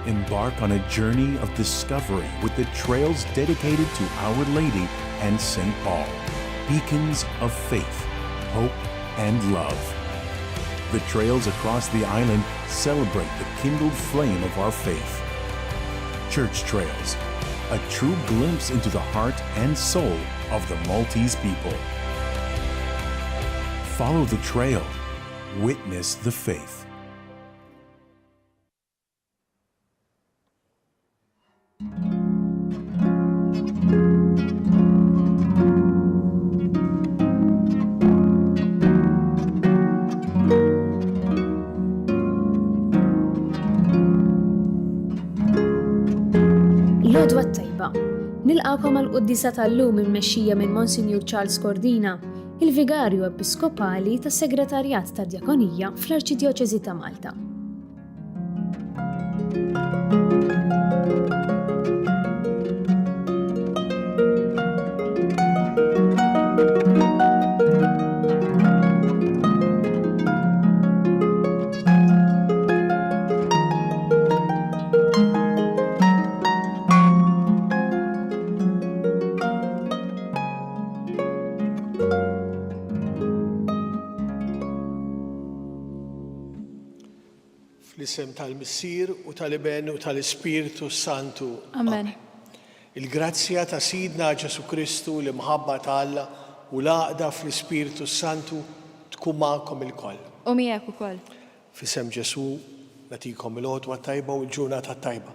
Embark on a journey of discovery with the trails dedicated to Our Lady and St. Paul, beacons of faith, hope, and love. The trails across the island celebrate the kindled flame of our faith. Church Trails, a true glimpse into the heart and soul of the Maltese people. Follow the trail, witness the faith. L-għodwa t-tajba. Nilqawkom għal-Quddisa tal-lum immexxija minn Monsignor Charles Cordina, il-Vigarju Episkopali tas-Segretarjat tad-Djakonija fl-Arċidjoċeżi ta' Malta. Fl-isem tal-Missier u tal-Iben u tal-Ispiritu Santu. Amen. Il-grazzja ta' Sidna Ġesu Kristu li mħabba ta' Alla u l-għaqda fl-Ispiritu Santu tkun magħkom il-koll. U miegħek ukoll. F'isem Ġesu nagħtikom il-għodwa tajba u l-ġurnata tajba.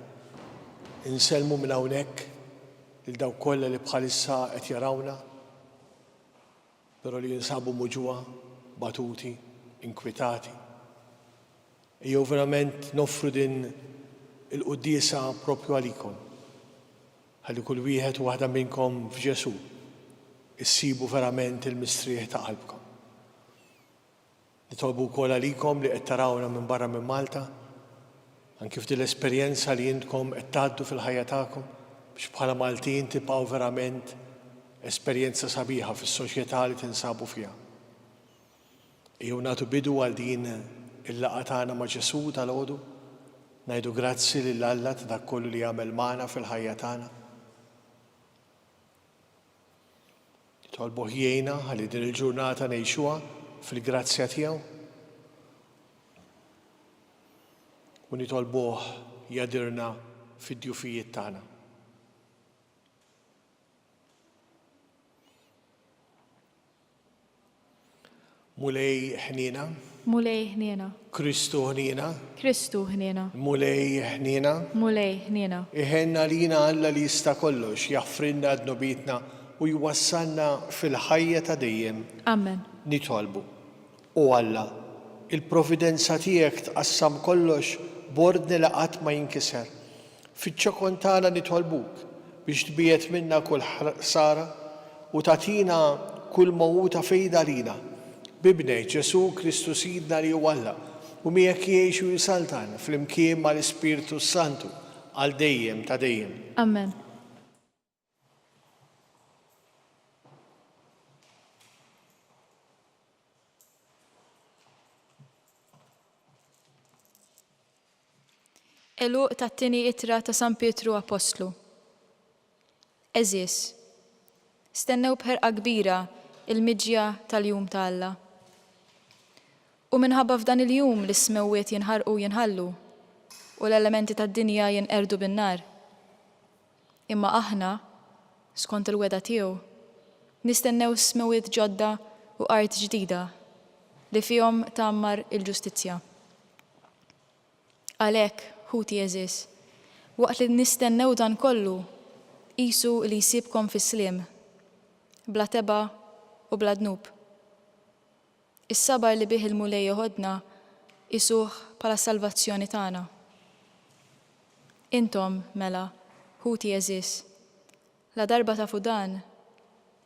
Inselmu minn hawnhekk lil dawk kollha li bħalissa qed jarawna, però li jinsabu muġuha, batuti, inkwitati. Jew verament noffru din il-quddiesa proprju għalikom. Ħalli kull wieħed u waħda minnkom f'Ġesu issibu verament il-mistrieħ ta' qalbkom. Nitolbu wkoll għalikom li qed tarawna minn barra minn Malta, anke f'din l-esperjenza li intkom qed tgħaddu fil-ħajja tagħkom biex bħala Maltin tibqgħu verament esperjenza sabiħa fis-soċjetà li tinsabu fiha. Jew nagħtu bidu għal din il-laqgħa tagħna ma' Ġesu tal-għodu, ngħidu grazzi lil Alla ta' dak kollu li jagħmel magħna fil-ħajja tagħna. Nitolbu ħjejna ħalli din il-ġurnata ngħixuha fil-grazzja tiegħu. U nitolbuh jadirna fid-djufijiet tagħna. Mulej ħnina. Mulej ħniena. Kristu ħnina. Kristu ħniena. Mulej ħnina. Mulej ħniena. Iħenna lina Alla li jista' kollox, jaffrinna d-nobitna u jwassalna fil-ħajja ta' dejjem. Amen. Nitolbu. U Alla, il-providenza tiegħek tqassam kollox b'ordni li qatt ma jinkiser. Fiċ-ċokon tagħna nitolbuk biex tbiet minna kull ħsara u tagħtina kull mowuta fejda lina. Bibnej Ġesu Kristu Sidna li huwa Alla u miegħek jgħix u jisaltan fl-imkien mal-Ispiritu Santu għal dejjem ta' dejjem. Amen. Eluq tat-tieni ittra ta' San Pietru Apostlu. Eżis, stennew bħerqa kbira il-miġja tal-jum ta' Alla. U minħabba f'dan il-jum li s-smewwiet jinħarqu jinħallu u l-elementi tad-dinja jinqerdu bin-nar. Imma aħna, skont il-weda tiegħu, nistennew s-smewwiet ġodda u art ġdida li fihom tgħammar il-ġustizzja. Għalhekk, ħuti eżis, waqt li nistennew dan kollu, qisu li jsibkom fis-sliem, bla teba u bla dnub. Is-sabar li bih il-mulej joħodna isuh bħala salvazzjoni tagħna. Intom, mela, ħuti eżis, la darba tafu dan,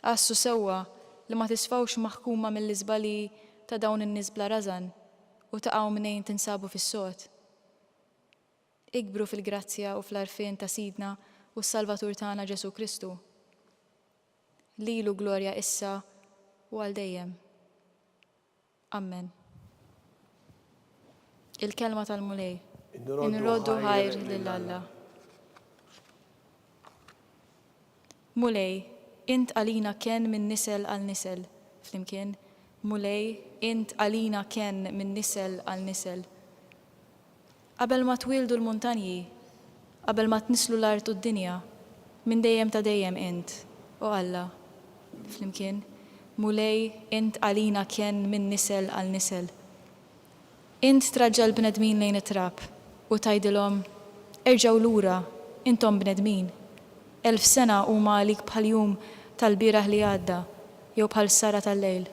qassu sewwa li ma tisfawx maħkuma mill-iżbali ta' dawn in-nies bla rażan u taqgħu minejn tinsabu fis-sod. Ikbru fil-grazzja u fl-għarfien ta' Sidna u s-Salvatur tagħna Ġesu Kristu. Lilu glorja issa u għal dejjem. Amen. Il-kelma tal-mulej. inroddu ħajr lil Alla. Mulej, int għalina kien minn nisel għal nisel. Flimkien, mulej, int għalina kien minn nisel għal nisel. Qabel ma twildu l-muntanji, qabel ma tnislu l-art u d-dinja, minn dejjem ta' dejjem int, u Alla. Flimkien, mulej, int għalina kien minn nisel għal nisel. Int traġġa l-bnedmin lejn it-trab u tajdilhom, erġgħu lura, intom bnedmin. 1000 sena huma għalik bħal jum tal-bieraħ li għadda, jew bħal sara tal-lejl.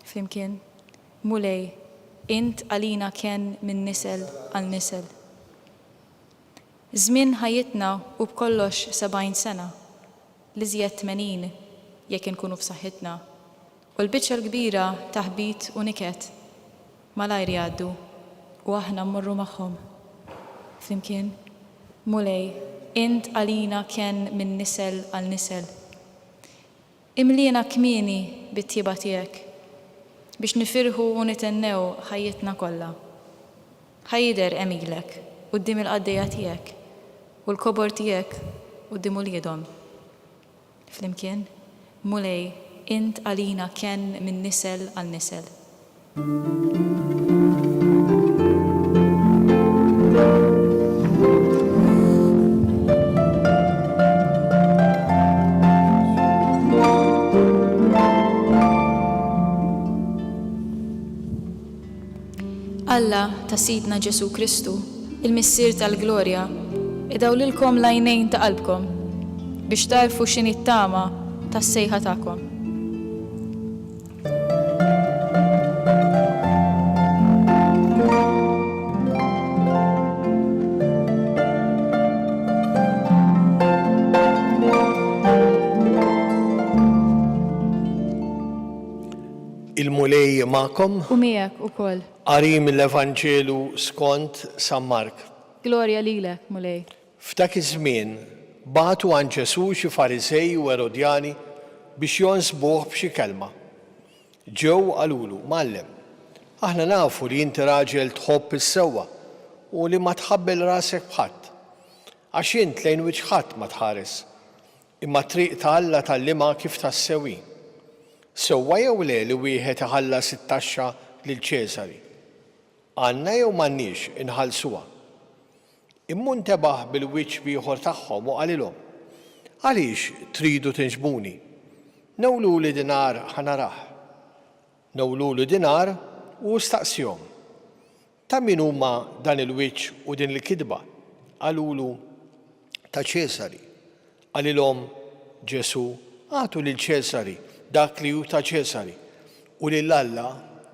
Flimkien, mulej, int għalina kien minn nisel għal nisel. Żmien ħajjitna u b'kollox 70 sena, li żjed 80 jekk inkunu b'saħħitna, u l-biċċa l-kbira taħbit u niket malajr jgħaddu u aħna mmorru magħhom. Flimkien, mulej, int għalina kien minn nisel għal nisel. Imlina kmieni bit-tjieba tiegħek biex nifirħu u nitennew ħajjitna kollha. Ħajjider emilek quddiem il-qaddejja tiegħek u l-kobor tiegħek quddiem uliedhom. Flimkien, mulej, int għalina kien minn nisel għal nisel. Alla ta' Sidna Ġesu Kristu, il-Missier tal-Glorja, idawlilkom l-għajnejn ta' qalbkom biex tarfu x'inhi t-tama tas-sejħa tagħkom. Il-mulej ma'kom, U miegħek ukoll. qari mill-Evanġelu skont San Mark. Glorja lilek, mulej. F'dak iż-żmien bagħtu għand Ġesu xi Farisej u Erodjani biex jonsbuh b'xi kelma. Ġew qalulu, Mallem, aħna nafu li inti raġel tħobb is-sewwa u li ma tħabbel rasek b'ħadd. Għax int lejn wiċċ ħadd ma tħares, imma triq ta' Alla tallima kif tassewwi. Sewwa jew le li wieħed iħallas it-taxxa lil Ċeżari. Għandna jew m'għandniex inħallsuha. Immun tebaħ bil-wiċċ bieħor tagħhom u qalilhom, għaliex tridu tinġbuni? Nawluli dinar ħanarah. Nawlulu dinar u staqsihom. Ta' min huma dan il-wiċċ u din il-kidba? Qalulu ta' Ċeżari. Qalilhom Ġesu, għatu lil Ċeżari dak li hu ta' Ċeżari u lil Alla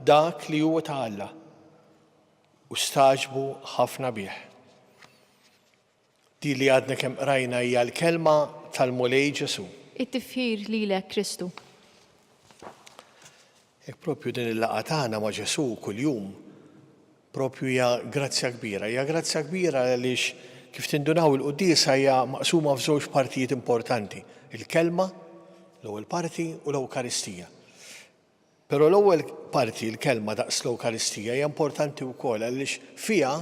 dak li huwa ta' Alla. U staġbu ħafna bih. Di li għadna kemm qrajna hija l-kelma tal-mulej Ġesu. It-tifħir lilek Kristu. Hekk propju din il-laqgħa tagħna ma' Ġesu kuljum propju hija grazzja kbira. Hija grazzja kbira għaliex kif tindunaw il-quddiesa hija maqsuma f'żewġ partijiet importanti. Il-kelma, l-ewwel parti u l-Ewkaristija. Però l-ewwel parti, il-kelma daqs l-Ewkaristija hija importanti wkoll għaliex fiha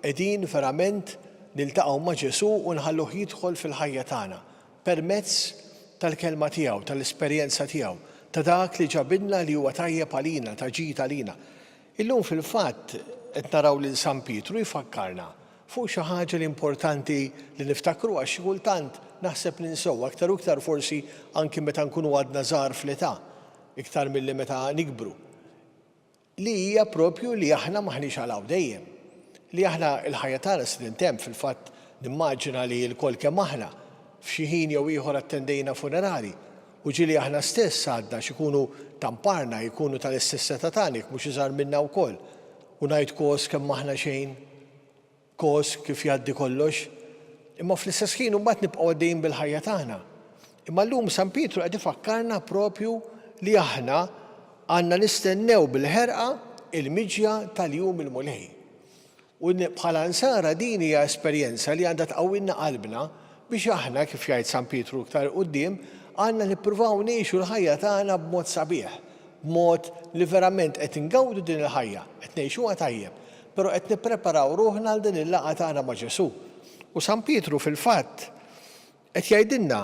qegħdin verament niltaqgħu ma' Ġesu u nħalluh jidħol fil-ħajja tagħna permezz tal-kelma tiegħu, tal-esperjenza tiegħu, ta' dak li ġabidna li huwa tajjeb għalina, ta' ġid għalina. Illum fil-fatt qed naraw lil San Pietru jfakkarna fuq xi ħaġa li importanti li niftakru għax xi kultant naħseb ninsew aktar u aktar forsi anki meta nkunu għadna żgħar fl-età, iktar milli meta nikbru. Li hija propju li aħna maħniex għalaw dejjem. Li aħna il-ħajja tagħna se tintemm fil-fatt nimmaġina li l-kol kemm aħna f'xi ħin jew ieħor attendejna funerali u ġieli aħna stess għadna x'ikunu tamparna jkunu tal-istess età tagħna mhux iżgħar minna wkoll. U ngħid kos kemm aħna xejn, kos kif jgħaddi kollox. Imma fl-istess ħin mbagħad nibqgħu għaddejjin bil-ħajja tagħna. Imma llum San Pietru qed ifakkarna propju li aħna għandna nistennew bil-ħerqa il-miġja tal-jum il-mulej. U bħala nsara din hija esperjenza li għandha tqawwilna qalbna biex aħna kif jgħid San Pietru iktar quddiem għandna nippruvaw ngħixu l-ħajja tagħna b'mod sabiħ, b'mod li verament qed ingawdu din il-ħajja, qed ngħixuha tajjeb. però qed nippreparaw ruħna għal din il-laqgħa tagħna ma' Ġesu. U San Pietru fil-fatt qed jgħidilna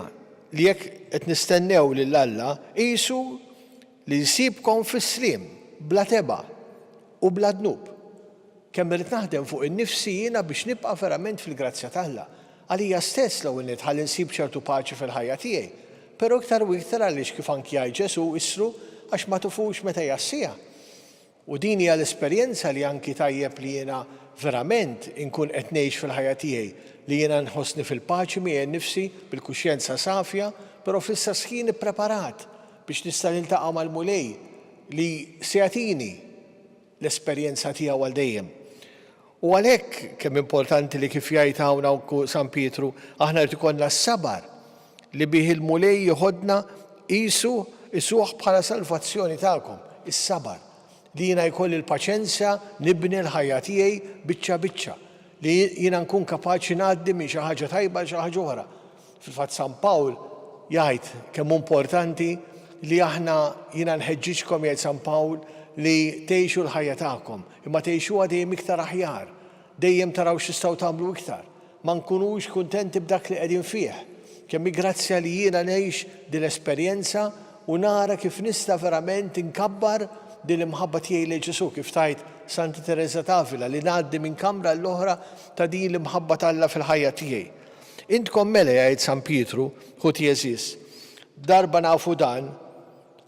li jekk qed nistennew lil Alla qisu li jsibkom fis-sliem bla teba' u bla dnub. Kemm irid naħdem fuq innifsi jiena biex nibqa' verament fil-grazzja t'Alla. Għalija stess l-ewwel nitħalli nsib ċertu paċi fil-ħajja tiegħi. Però iktar u iktar għaliex kif anki jgħid Ġesu issru għax ma tufux meta jassija. U din hija l-esperjenza li anki tajjeb li jiena verament inkun qed ngħix fil-ħajja tiegħi, li jiena nħossni fil-paċi miegħi nnifsi bil-kuxjenza safja, però fl-istess ħin ippreparat biex nista' niltaqa' mal-mulej li se jagħtini l-esperjenza tiegħu għal dejjem. U għalhekk kemm importanti li kif jgħid hawn San Pietru aħna rid ikollna s-sabar li bih il-mulej joħodna isuh bħala salvazzjoni tagħkom, is-sabar. Li jiena jkolli l-paċenzja nibni l-ħajja tiegħi biċċa biċċa, li jiena nkun kapaċi ngħaddi minn xi ħaġa tajba xi ħaġa oħra. Fil-fatt San Pawl jgħid kemm importanti li aħna jiena nħeġġiġkom jgħid San Pawl li tgħixu l-ħajja tagħkom, imma tgħixuha dejjem iktar aħjar, dejjem taraw x'tistgħu tagħmlu iktar. Ma nkunux kuntenti b'dak li qegħdin fih. Kemm grazzja li jiena ngħix din l-esperjenza u nara kif nista' verament inkabbar din l-imħabba tiegħi lejn Ġesu kif tajt Santa Teresa d'Avila li ngħaddi minn kamra l-oħra ta' din l-imħabba t'Alla fil-ħajja tiegħi. Intkom mela jgħid San Pietru ħut Jeżis, darba nafu dan,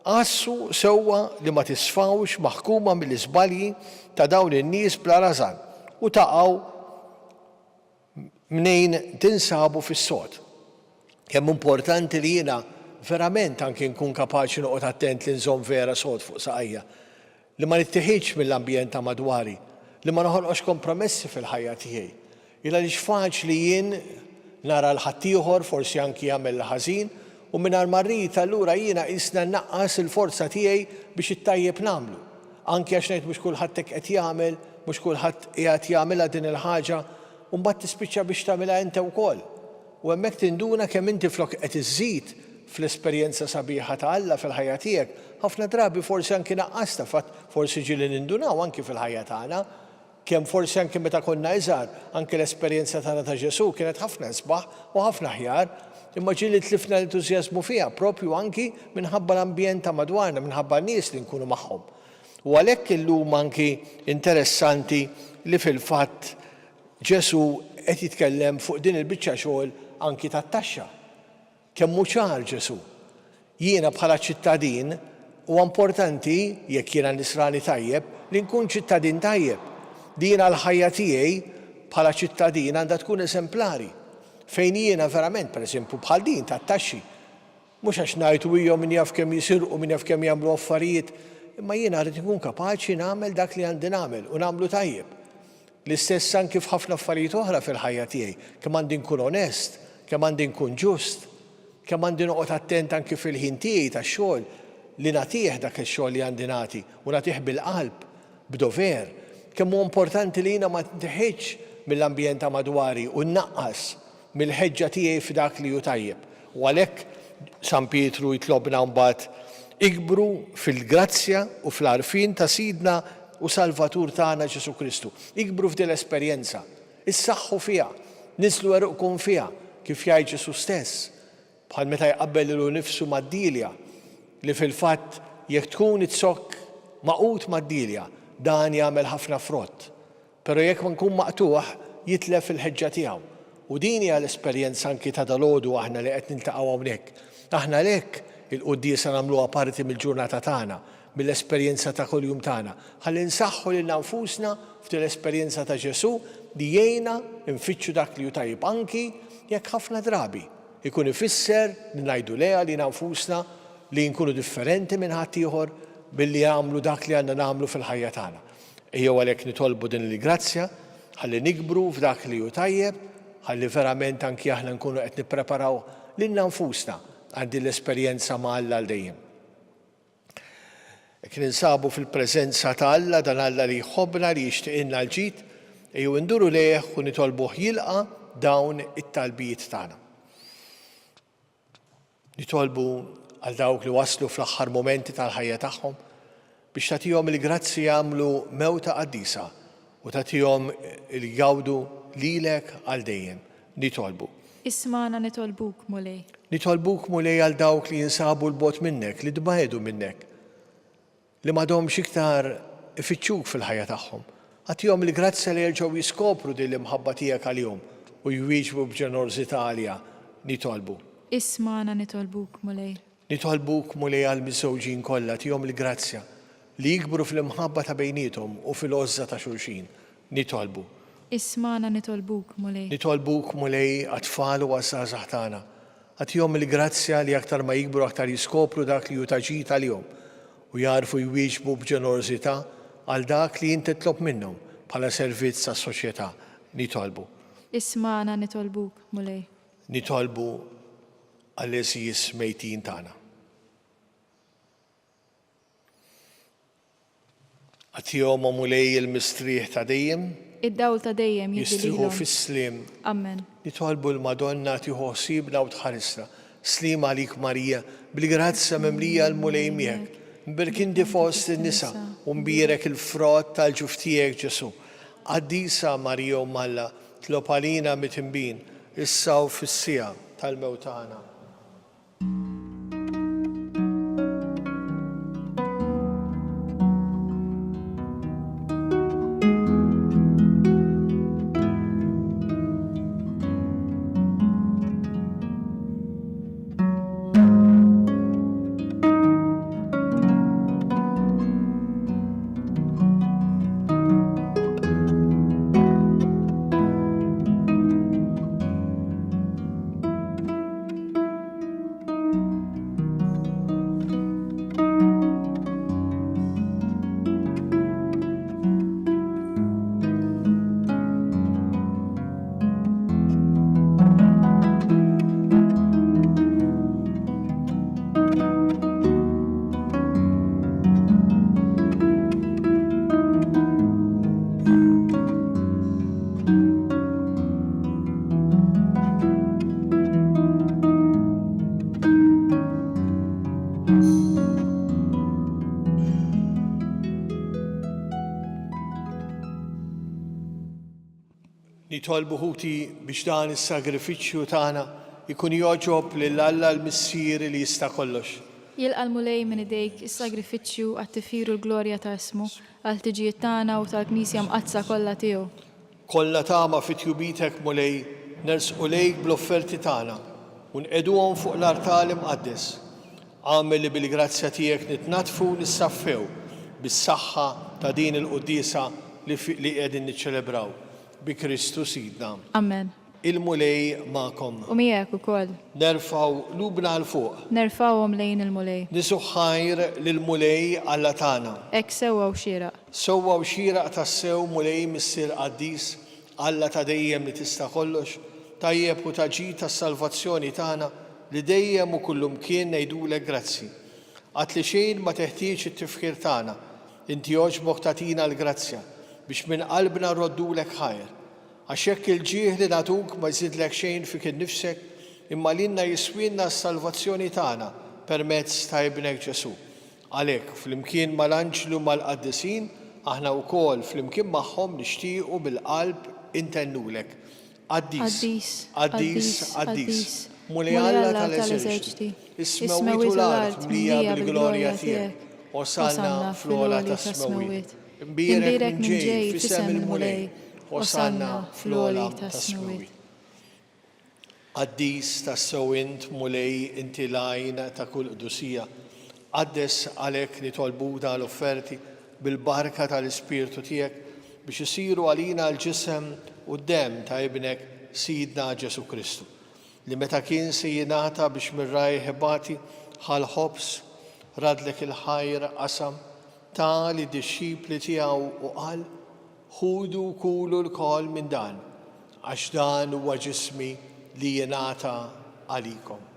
qassu sewwa li ma tisfawx maħkuma mill-iżbalji ta' dawn in-nies bla rażan u taqgħu mnejn tinsabu fis-sod. Kemm importanti li jiena verament anke nkun kapaċi noqgħod attent li nżomm vera sod fuq saqajja, li ma nittieħidx mill-ambjent ta' madwari, li ma noħolqux kompromessi fil-ħajja tiegħi. Ila li faċli jien nara l-ħaddieħor forsi anki jagħmel ħażin u mingħajr ma rrid allura jiena qisna naqqas il-forza tiegħi biex ittajjeb nagħmlu. Anke għax ngħid mhux kulħadd hekk qed jagħmel, mhux kulħadd qiegħed jagħmilha din il-ħaġa u mbagħad tispiċċa biex tagħmilha inti wkoll. U hemmhekk tinduna kemm inti flok qed iżżid fl-esperjenza sabiħa ta' Alla fil-ħajja tiegħek, ħafna drabi forsi anki naqqasta fatt forsi ġieli nindunaw anki fil-ħajja tagħna, kemm forsi anki meta konna iżgħar anke l-esperjenza tagħna ta' Ġesu kienet ħafna sbaħ u ħafna ħjar, imma ġieli tlifna l-entużjażmu fiha propju anki minħabba l-ambjent ta' madwarna, minħabba n-nies li nkunu magħhom. U għalhekk illum anki interessanti li fil-fatt Ġesu qed jitkellem fuq din il-biċċa xogħol anki tat-taxxa. Kemm hu ċar Ġesu. Jiena bħala ċittadin huwa importanti jekk jiena nisrani tajjeb li nkun ċittadin tajjeb. Jiena l-ħajja tiegħi bħala ċittadin għandha tkun eżemplari. Fejn jiena verament, pereżempju, bħal din tat-taxxi. Mhux għax ngħidu hija min jaf kemm jisirqu min jaf kemm jagħmlu affarijiet, imma jiena rrid ikun kapaċi nagħmel dak li għandi nagħmel u nagħmlu tajjeb. L-istess anki f'ħafna affarijiet oħra fil-ħajja tiegħi, kemm għandi nkun onest, kemm għandi nkun ġust, kemm għandi noqgħod attent anki fil-ħin tiegħi tax-xogħol li nagħtih dak ix-xogħol li għandi nagħti u nagħtih bil-qalb, b'dover. Kemm huwa importanti li jiena ma nteħħitx mill-ambjent ta' madwari u nnaqqas mill-ħeġġa tiegħi f'dak li hu tajjeb. U għalhekk San Pietru jitlobna mbagħad ikbru fil-grazzja u fl-għarfien ta' Sidna u Salvatur tagħna Ġesu Kristu. Ikbru f'din l-esperjenza, issaħħu fiha, nislu għeruqkom fiha, kif jgħid Ġesu stess, bħal meta jqabbel ilu nifsu mad-dilja, li fil-fatt jekk tkun itsokk maqut mad-dilja, dan jagħmel ħafna frott. Però jekk ma nkun maqtuħ, jitlef il-ħeġġa tiegħu. U din hija l-esperjenza anki ta' dalgħodu aħna li qed niltaqgħu hawnhekk. Aħna lhekk il-quddiesa nagħmluha parti mill-ġurnata tagħna, mill-esperjenza ta' kuljum tagħna. Ħalli nsaħħu lil nfusna f'din l-esperjenza ta' Ġesu li jgħinna nfittxu dak li hu tajjeb anki jekk ħafna drabi ikun ifisser li ngħidu leha li nfusna li nkunu differenti minn ħadd ieħor billi jagħmlu dak li għandna nagħmlu fil-ħajja tagħna. Ejjew għalhekk nitolbu din il-grazzja ħalli nikbru f'dak li hu tajjeb, ħalli verament anki aħna nkunu qed nippreparaw lil nfusna għandi l-esperjenza ma' Alla għal dejjem. Jekk ninsabu fil-preżenza ta' Alla, dan Alla li jħobbna li jixtieqilna l-ġid, ejjew induru lejh u nitolbuh jilqa' dawn it-talbijiet tagħna. Nitolbu għal dawk li waslu fl-aħħar momenti tal-ħajja tagħhom biex tagħtihom il-grazzi jagħmlu mewta qaddisa u tagħtihom il-jawdu lilek għal dejjem. Nitolbu. Ismana nitolbuk mulej. Nitolbuk mulej għal dawk li jinsabu l-bot minnek, li dbaħedu minnek, li m'għadhomx iktar ifittxuk fil-ħajja tagħhom. Għatihom il-grazzja li jerġgħu jiskopru din l-imħabba tiegħek għalihom u jwieġbu b'ġenerożità għalija. Nitolbu. Ismana nitolbuk mulej. Nitolbuk mulej għal miż-żewġin kollha tihom il-grazzja li jikbru fl-imħabba ta' bejnietom u fil-għożza ta' xulxin. Nitolbu. Ismana nitolbuk mulej. Nitolbuk mulej għat-tfal u għas-żgħażagħ tagħna. Għatihom il-grazzja li aktar ma jikbru aktar jiskopru dak li hu taġid għalihom u jarfu jwieġbu b'ġenerożità għal dak li inti titlob minnhom bħala servizz għas-soċjetà. Nitolbu. Ismana nitolbuk mulej. Nitolbu għall-eżis mejtin tagħna. Għatihom mulej il-mistrieħ ta' dejjem, Id-dawl ta' dejjem jistriħu jidililhom. fis-slim. Amen. Nitolbu l-Madonna tieħu ħsiebna u tħarisna. Slim għalik Marija, bil-grazza memlija l-mulej miegħek. Mbirkindi fost in-nisa u mbierek il-frott tal-ġuf tiegħek Ġesu. Qaddisa Marija u Malla, tlob għalina mit-imbin, issa u fis-sija tal-mewt tagħna. Nitolbu ħuti biex dan is-sagrifiċċju tagħna ikun joġob lil Alla l-Missier li jista' kollox. Jilqa' l-mulej minn idejk is-sagrifiċċju għat-tifiru l-glorja ta' ismu għal tiġijiet tagħna u tal-Knisja mqazza kollha tiegħu. Kollha tama fit-tjubitek mulej nersqu lejk bl-offerti tagħna u nqeduhom fuq l-artal imqaddes. Għamel li bil-grazzja tiegħek nitnatfu u nissaffew bis-saħħa ta' din il-quddiesa li qegħdin niċċelebraw. Bi Kristu Sidna. Amen. Il-mulej ma'kom. U miegħek ukoll. Nerfaw lubna għal fuq. Nerfawhom lejn il-mulej. Nisu ħajr lill-mulej Alla tagħna. Hekk sewwa u xieraq. Sewwa u xieraq tassew mulej missier qaddis Alla ta' dejjem li tista' kollox, tajjeb u taġid tas-salvazzjoni tagħna li dejjem u kullumkien ngħidulek grazzi. Għat li xejn ma teħtieġ it-tifkir tagħna, inti jogħġbok tagħtina l-grazzja biex minn qalbna nroddulek ħajr. Għax hekk il-ġieħ li nagħtuk ma jżidlek xejn fik innifsek, imma lilna jiswinna s-salvazzjoni tagħna permezz ta' ibnek Ġesu. Għalhekk flimkien mal-anġlu mal-qaddisin aħna wkoll flimkien magħhom nixtiequ bil-qalb intennulek. Qaddis, qaddis, qaddis. Mulej Alla tal-eżerċiti. Ismewit l-art mlija bil-glorja tiegħek. Osanna fl-ola tas-smewit. Imbierek minn ġej fisem il-mulej. Osanna fl-ola tas-smewit. Qaddis tas-sewint mulej inti lajna ta' kull qdusija. Qaddes għalhekk nitolbu l-offerti bil-barka tal-Ispirtu tiegħek biex isiru għalina l-ġisem u d-dem ta' ibnek Sidna Ġesu Kristu, li meta kien se jingħata biex mirraj ħebati ħal-ħobs radlek il-ħajr qasam ta' li d-disċipli tiegħu u qal ħudu kulu l-kol minn dan, għax dan huwa ġismi li jingħata għalikom.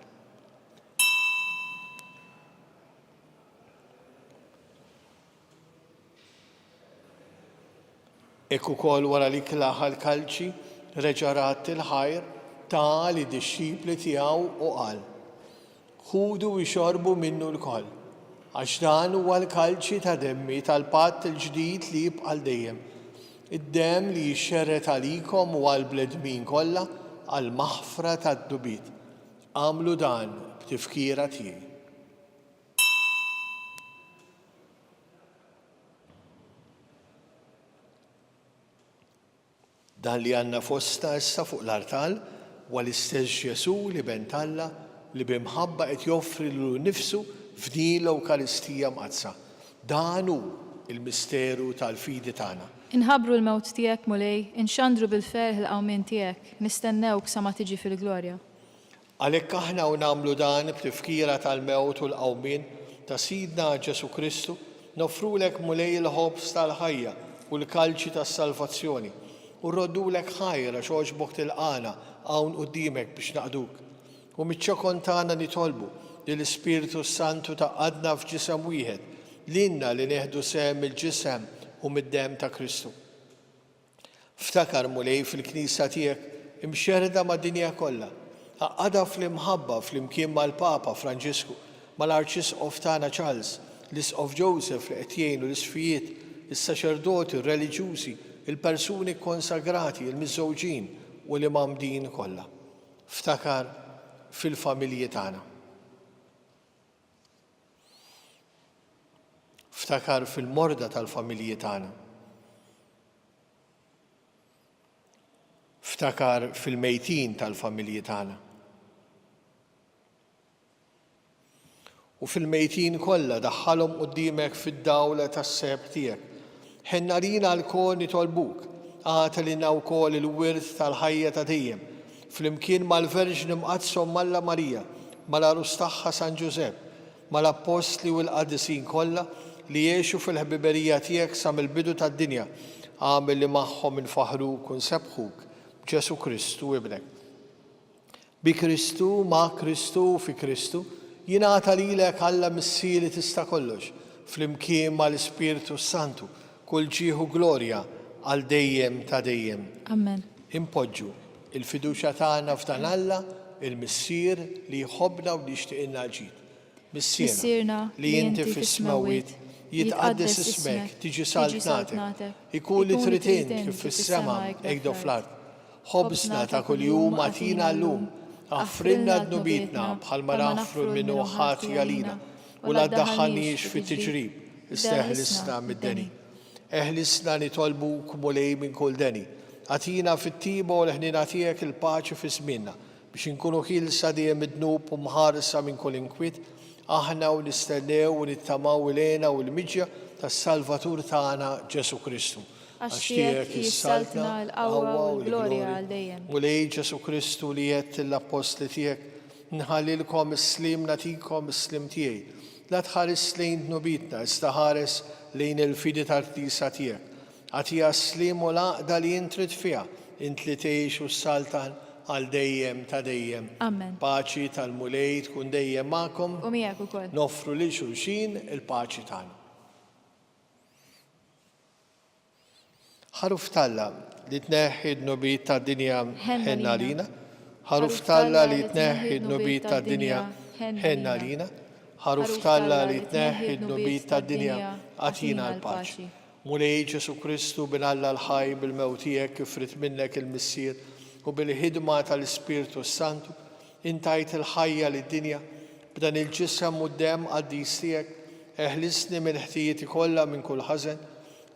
Ekk ukoll wara li klaħa l-kalċi reġarat il-ħajr ta' li d-disċipli tiegħu u qal ħudu jxorbu minnu l-kol, għax dan huwa l-kalċi ta' demmi tal-patt il-ġdid li jibqa' dejjem. id-dem li jixxerret għalikom u għall-bledmin kollha għall-maħfra tad-dubiet. Għamlu dan b'tifkira tiegħi. Dan li għandna fosta issa fuq l-artal huwa l-istess Ġesu li bentalla li bimħabba qed joffri lilu nnifsu f'din l-Ewkaristija mqazza. Dan hu il-misteru tal-fidi tagħna. Inħabru l-mewt tiegħek mulej, inxandru bil-ferħ il-qawmien tiegħek, nistennewk sa ma tiġi fil-glorja. Għalhekk aħna u nagħmlu dan b'tifkira tal-mewt u l-qawmien ta' Sidna Ġesu Kristu, nofrulek mulej il-ħobs tal-ħajja u l-kalċi tas-salvazzjoni u rroddulek ħajra xogħġbok tilqana hawn quddiemek biex naqduk. U miċ-ċokon tagħna nitolbu li l-Ispiritu Santu taqadna f'ġisem wieħed lilna li neħdu sehem il-ġisem u mid-dem ta' Kristu. Ftakar mulej fil-Knisja tiegħek imxerda mad-dinja kollha. Aqgħadha fl-imħabba flimkien mal-Papa Franġisku, mal-Arċisqof tagħna Charles, l-Isqof Joseph li qed jgħinu l-isfijiet, is-saċerdoti, ir-reliġjużi, il-persuni konsagrati, il-miżżewġin u l-imamdin kollha. Ftakar fil-familji tagħna. Ftakar fil-morda tal-familji tagħna. Ftakar fil-mejtin tal-familji tagħna. U fil-mejtin kollha daħħalhom quddiemek fid-dawla tas-seb tiegħek. Ħenna lina l-kol nitolbuk, għata lilna wkoll il-wirt tal-ħajja ta' dejjem, flimkien mal-Verġni mqazzhom Malla Marija, mal-Arus tagħha San Ġusepp, mal-Apostli u l-Qadisin kollha li jgħixu fil-ħbiberija tiegħek sa mill-bidu tad-dinja, għamel li magħhom infaħruk u nsebħuk b'Ġesu Kristu ibnek. Bi Kristu, ma' Kristu, fi Kristu, jingħata lilek Alla Missir li tista' kollox, flimkien mal-Ispiritu Santu, kull ġieħu glorja għal dejjem ta' dejjem. Amen. Impoġġu il-fiduċja tagħna f'dan Alla, il-Missier li jħobbna u li jixtieqilna l-ġid. Missierna li inti fis-smawit, jitqaddes ismek, tiġi saltnatek, ikun li trid int kif fis-sema hekk do fl-ard. Ħobsna ta' kuljum agħtina llum, affrinna d-nubitna bħalma naffru minnu ħati għalina u la ddaħħalniex fit-tiġrib, isteħlisna mid-deni. Eħlisna nitolbuk mulej minn kull deni. Għatina fit-tiba u l-ħnina tiegħek il-paċi fi żmienna biex inkunu ħilsa dejjem id-dnub u mħarsa minn kull inkwiet, aħna u nistennew u nittamaw ilejna u l-miġja tas-Salvatur tagħna Ġesu Kristu. Għax tiegħek jissaltna l-qawwa u l-glorja għal dejjem. Mulej Ġesu Kristu li jgħid l-apostli tiegħek nħallilkom is-slim nagħtikom is-slim tiegħi. La tħares lejn dnubitna, iżda ħares lejn il-fidi tal-Knisja tiegħek. Għatija s-slim u laqda li intrid fiha, int li tgħix u s-saltan għal dejjem ta' dejjem. Amen. Paċi tal-mulej tkun dejjem magħkom. U miegħek ukoll. Nofru lil xulxin il-paċi tagħna. Ħaruf Talla li tneħħi d-nubit tad-dinja ħenna lina. Ħaruf Talla li tneħħi d-nubit tad-dinja ħenna lina. Ħaruf Talla li tneħħi d-nubit tad-dinja għatina l-paċi. Mulej Ġesu Kristu bin Alla l-ħaj bil-mewt tiegħek kif rid minnek il-Missier u bil-ħidma tal-Ispiritu Santu intajt il-ħajja lid-dinja b'dan il-ġisem u d-dem qaddis tiegħek, eħlisni mill-ħtijieti kollha minn kull ħażen,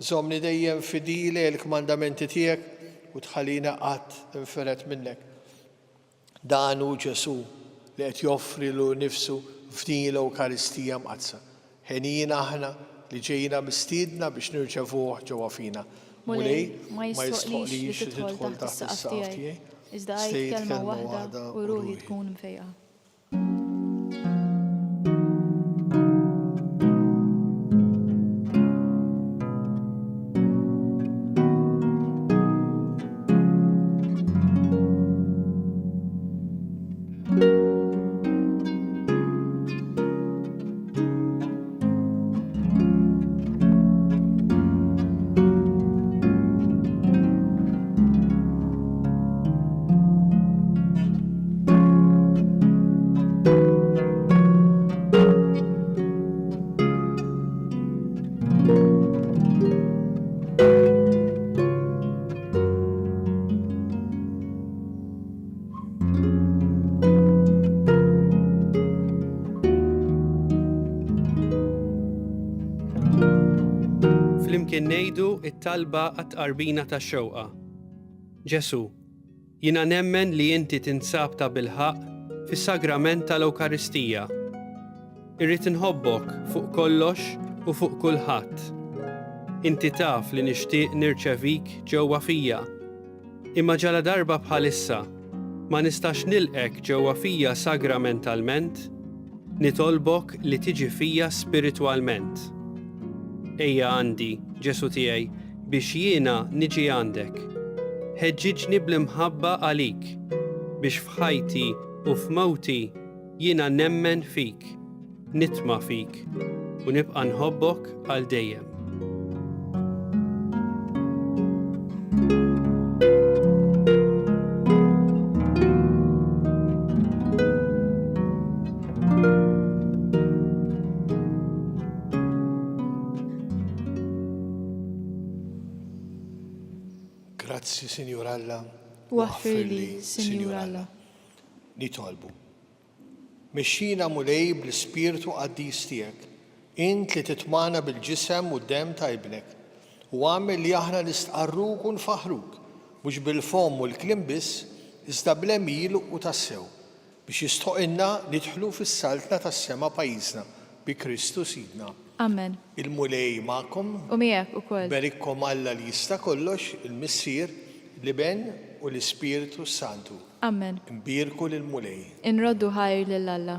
żommni dejjem fidili l-kmandamenti tiegħek u tħallina qatt inferet minnek. Dan hu Ġesu li qed joffri lu nnifsu f'din l-Ewkaristija mqazza. Ħenina aħna li ġejna mistiedna biex nirċevuh ġewwa fina. Mulej ma jistħoqlix li tidħol taħt is-saqaf tiegħi. Iżda għid kelma waħda u ruħi tkun mfejqa. flimkien ngħidu it-talba għat-tqarbina tax-xewqa. Ġesu, jiena nemmen li inti tinsab ta' bilħaq fis-sagrament tal-Ewkaristija. Irrid inħobbok fuq kollox u fuq kulħadd. Inti taf li nixtieq nirċevik ġewwa fija. Imma ġala darba bħalissa ma nistax nilqek ġewwa fija sagramentalment, nitolbok li tiġi fija spiritwalment. Ejja għandi, Ġesu tiegħi, biex jiena niġi għandek. Ħeġġiġni bl-imħabba għalik, biex f'ħajti u f'mowti jiena nemmen fik, nitma' fik u nibqa' nħobbok għal dejjem. Grazzi, Sinjur Alla. Waħfir li, Sinjur Alla. Nitolbu. Mexxina mulej bl-Ispirtu Qaddis tiegħek, int li titmana bil-ġisem u d-dem ta' ibnek, u għamel li aħna nistqarruk u nfaħruk, mhux bil-fom u l-kliem biss, iżda bl-emil u tassew, biex jistħoqilna nidħlu fis-saltna tas-sema pajjiżna bi Kristu Sidna. Amen. Il-mulej magħkom, U miegħek ukoll. berikkom Alla li jista' kollox, il-Missier, l-Iben u l-Ispiritu Santu. Amen. Imbirku lill-mulej. Inroddu ħajr lil Alla.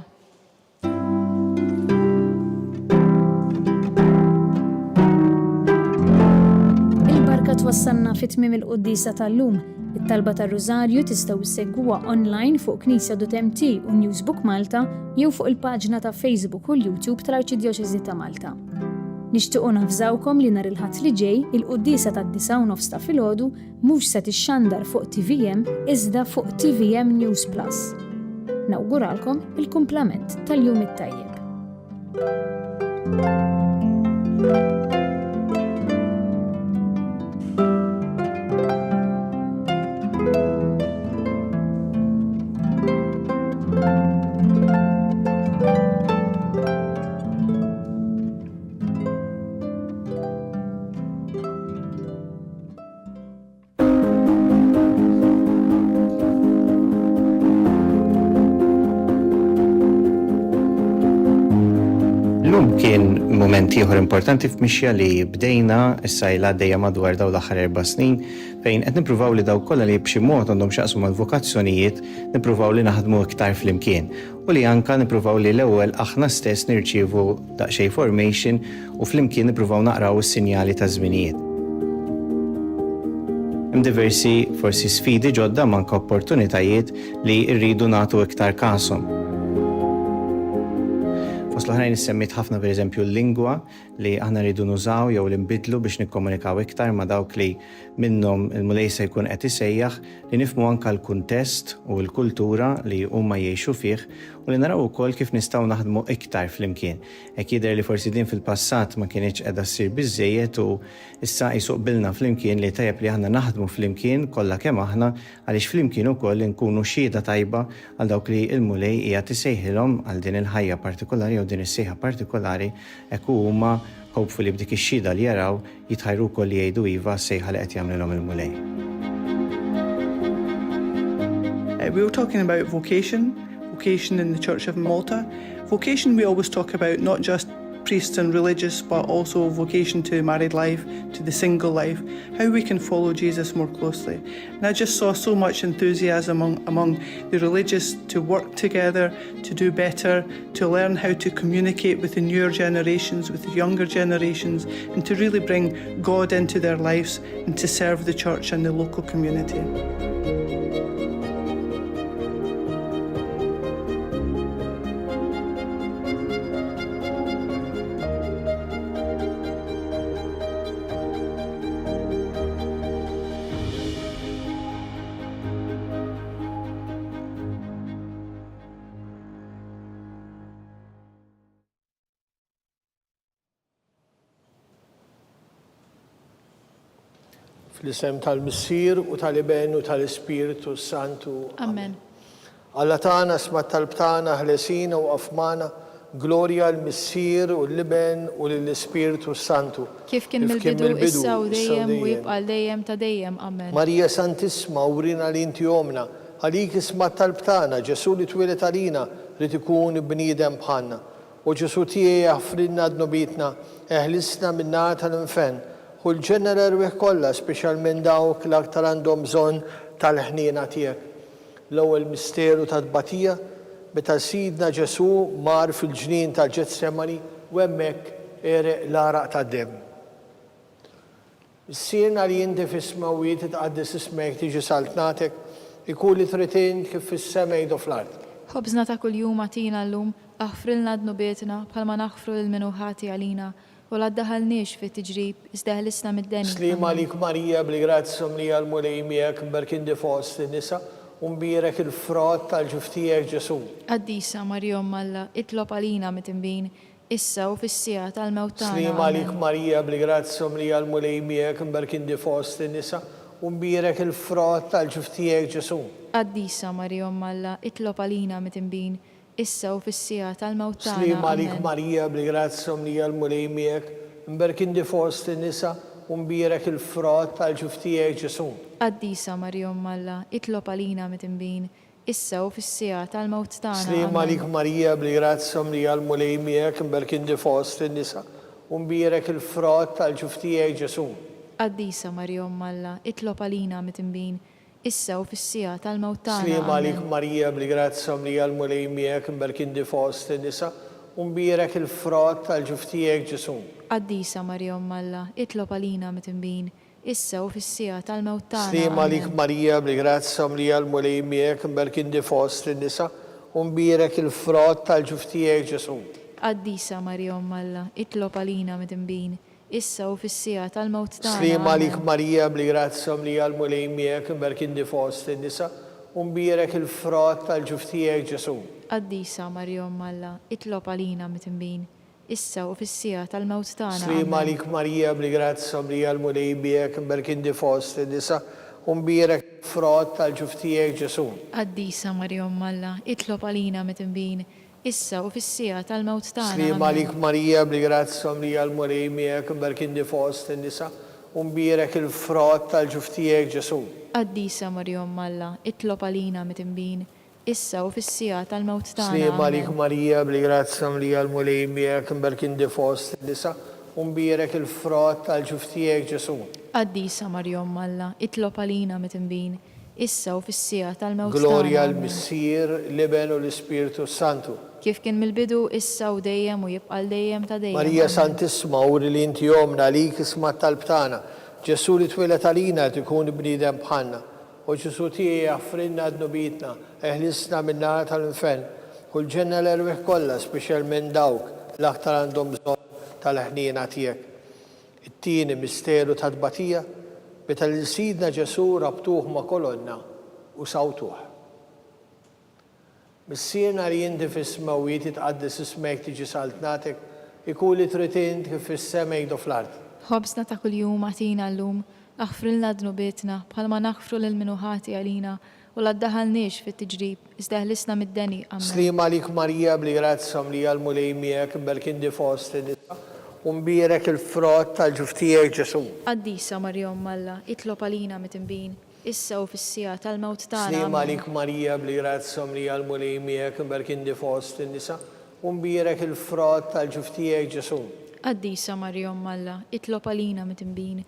Il-barka twassalna fit-tmiem il-quddisa tal-lum. It-talba tar-Rużarju tistgħu issegwuha online fuq Knisja.mt u Newsbook Malta jew fuq il-paġna ta' Facebook u l-YouTube tal-Arċidjoċeżi ta' Malta. Nixtiequ nafżawkom li nhar il-Ħadd li ġej il-quddisa tad-9:09 ta' filgħodu mhux se tixxandar fuq TVM iżda fuq TVM News Plus. Nawguralkom il-kumplament tal-jum it-tajjeb. Illum kien moment ieħor importanti f'mixja li bdejna issa dejja madwar daw l-aħħar 4 snin fejn qed nippruvaw li daw kollha li b'xi mod għandhom x'jaqsmu mal-vokazzjonijiet nippruvaw li naħdmu iktar flimkien u li anke nippruvaw li l-ewwel aħna stess nirċievu daqsxejn formation u flimkien nippruvaw naqraw is-sinjali ta' żminijiet. Hemm diversi forsi sfidi ġodda manka opportunitajiet li rridu nagħtu iktar kasom. Fost l-oħrajn issemmit ħafna pereżempju l-lingwa li aħna rridu nużaw jew li nbidlu biex nikkomunikaw iktar ma' dawk li minnhom il-mulej se jkun qed isejjaħ li nifhmu anke l-kuntest u l-kultura li huma jgħixu fih u li naraw ukoll kif nistgħu naħdmu iktar flimkien. Hekk jidher li forsi din fil-passat ma kienx qiegħda ssir biżżejjed u issa jsuqbilna flimkien li tajjeb li aħna naħdmu flimkien kollha kemm aħna għaliex flimkien ukoll nkunu xhieda tajba għal dawk li l-mulej qiegħed isejħilhom għal din il-ħajja partikolari jew din is-sejħa partikolari hekk huma hopefully b'dik ix-xhieda li jaraw jitħajru wkoll li jgħidu iva s-sejħa li qed jagħmlilhom il-mulej. We were talking about vocation in the Church of Malta. Vocation we always talk about not just priests and religious, but also vocation to married life, to the single life, how we can follow Jesus more closely. And I just saw so much enthusiasm among the religious to work together, to do better, to learn how to communicate with the newer generations, with the younger generations, and to really bring God into their lives and to serve the church and the local community. Fl-isem tal-Missier u tal-Iben u tal-Ispiritu Santu. Amen. Alla tagħna sma' talb tagħna ħlesina u qafmana Glorja l-Missier u l-Liben u l-Ispiritu Santu. Kif kien mill-bidu issa u dejjem u jibqa' dejjem ta' dejjem. Amen. Marija Santisma, urina li inti omna, għalik isma tal-btana, Ġesu li twilet għalina li tikun bniedem bħalna. U Ġesu tiegħi jaffrinna d-nobitna, eħlisna minna tal-infen, u l-ġenna l-erwieħ kollha, speċjalment dawk l-aktar għandhom bżonn tal-ħniena tiegħek. L-ewwel misteru tat-tbatija, meta sidna Ġesu mar fil-ġnien tal-Ġetsemani u hemmhekk ereq l-araq tad-demm. Issirna li inti fis-smawiet tqaddis ismek tiġi saltnatek, ikun li trid kif fis-sema jgħidu fl-ard. Ħobżna ta' kuljum għatina llum, aħfrilna d-nubietna bħalma naħfru l-minuħati għalina u la ddaħalniex fit-tiġrib, iżda ħlisna mid-deni. Slima lik Marija bli-grazzja li għal-mulej miegħek mberkin fost in-nisa u mbierek il-frott tal-ġuftijek Ġesu. Qaddisa Marija Alla, itlob għalina mitinbin, issa u fis-sija tal-mewt tagħna. Slima lik Marija bli-grazzja li għal-mulej miegħek mberkin fost in-nisa u mbierek il-frott tal-ġuftijek Ġesu. Qaddisa Marija Alla, itlob għalina mitinbin, issa u fis-sija tal-mewt tagħna. Slima lik Marija bli-grazzja li għal-mulej miegħek mberkin fost in-nisa u mbierek il-frott tal-ġuftijek Ġesu. Qaddisa Marija Alla, itlob għalina mitinbin, issa u fis-sija tal-mewt tagħna. Slima lik Marija bli-grazzja li għal-mulej miegħek mberkin fost in-nisa u mbierek il-frott tal-ġuftijek Ġesu. Qaddisa Marija Alla, itlob għalina mitinbin, issa u fis-sija tal-mewt tagħna. Slima lik Marija bli-grazzja li għal-mulej miegħek mberkin fost in-nisa u mbierek il-frott tal-ġuftijek Ġesu. Qaddisa Marija Alla, itlob għalina mitinbin, issa u fis-sija tal-mewt tagħna. Slima lik Marija bli-grazzja li għal-mulej miegħek mberkin fost in-nisa u mbierek il-frott tal-ġuftijek Ġesu. Qaddisa Marija Alla, itlob għalina mitinbin, issa u fis-sija tal-mewt tagħna. Slima lik Marija bli-grazzja li għal-mulej miegħek mberkin fost in-nisa u mbierek il-frott tal-ġuftijek Ġesu. Qaddisa Marija Alla, itlob għalina mitinbin, issa u fis-sija tal-mewt tagħna. Slima lik Marija bli-grazzja li għal-mulej miegħek mberkin fost in-nisa u mbierek il-frott tal-ġuftijek Ġesu. Qaddisa Marija Alla, itlob għalina mitinbin, issa u fis-sija tal-mewt tagħna. Slima lik Marija bli-grazzja li għal-mulej miegħek mberkin fost in-nisa u mbierek il-frott tal-ġuftijek Ġesu. Qaddisa Marija Alla, itlob għalina mitinbin, issa u fis-sija tal-mewt tagħna. Slima lik Marija bli-grazzja li għal-mulej miegħek mberkin fost in-nisa u mbierek il-frott tal-ġuftijek Ġesu. Qaddisa Marija Alla, itlob għalina mitinbin, issa u fis-sija tal-mewt tagħna. Glorja l-Missier, l-Liben u l-Ispiritu Santu. Kif kien mill-bidu issa u dejjem u jibqa' dejjem ta' dejjem. Marija Santisma, uri li inti omna lik isma tal-btana, Ġesu li twilet għalina tikun bniedem bħalna. U Ġesu tiegħi jaffrinna d-nobitna, eħlisna minna tal-infen, u l-ġenna l-erwieħ kollha, speċjalment dawk l-aktar għandhom bżonn tal-ħniena tiegħek. It-tieni misteru tat-tbatija, meta l-sidna Ġesu rabtuh ma' kolonna u sawtuh. Missierna li inti fis-smawiet tqaddis ismek tiġi saltnatek, ikun li trid kif fis-sema jgħidu fl-ard. Ħobżna ta' kuljum għatina llum, aħfrilna d-nubietna bħalma naħfru l-minuħati għalina u la ddaħalniex fit-tiġrib, iżda ħlisna mid-deni. Slima lik Marija bli-grazzja li għal-mulej miegħek mberkin fost in-nisa u mbierek il-frott tal-ġuftijek Ġesu. Qaddisa Marija Alla, itlob għalina mitinbin, issa u fis-sija tal-mewt tagħna. Slima lik Marija bli-grazzja li għal-mulej miegħek mberkin fost in-nisa u mbierek il-frott tal-ġuftijek Ġesu. Qaddisa Marija Alla, itlob għalina mitinbin,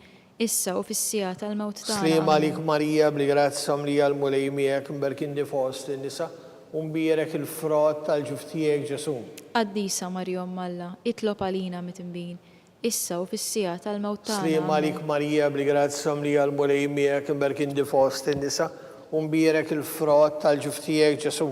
issa u fis-sija tal-mewt tagħna. Slima lik Marija bli-grazzja li għal-mulej miegħek mberkin fost in-nisa u mbierek il-frott tal-ġuftijek Ġesu. Qaddisa Marija Alla, itlob għalina mitinbin, issa u fis-sija tal-mewt tagħna. Slima lik Marija bli-grazzja li għal-mulej miegħek mberkin fost in-nisa u mbierek il-frott tal-ġuftijek Ġesu.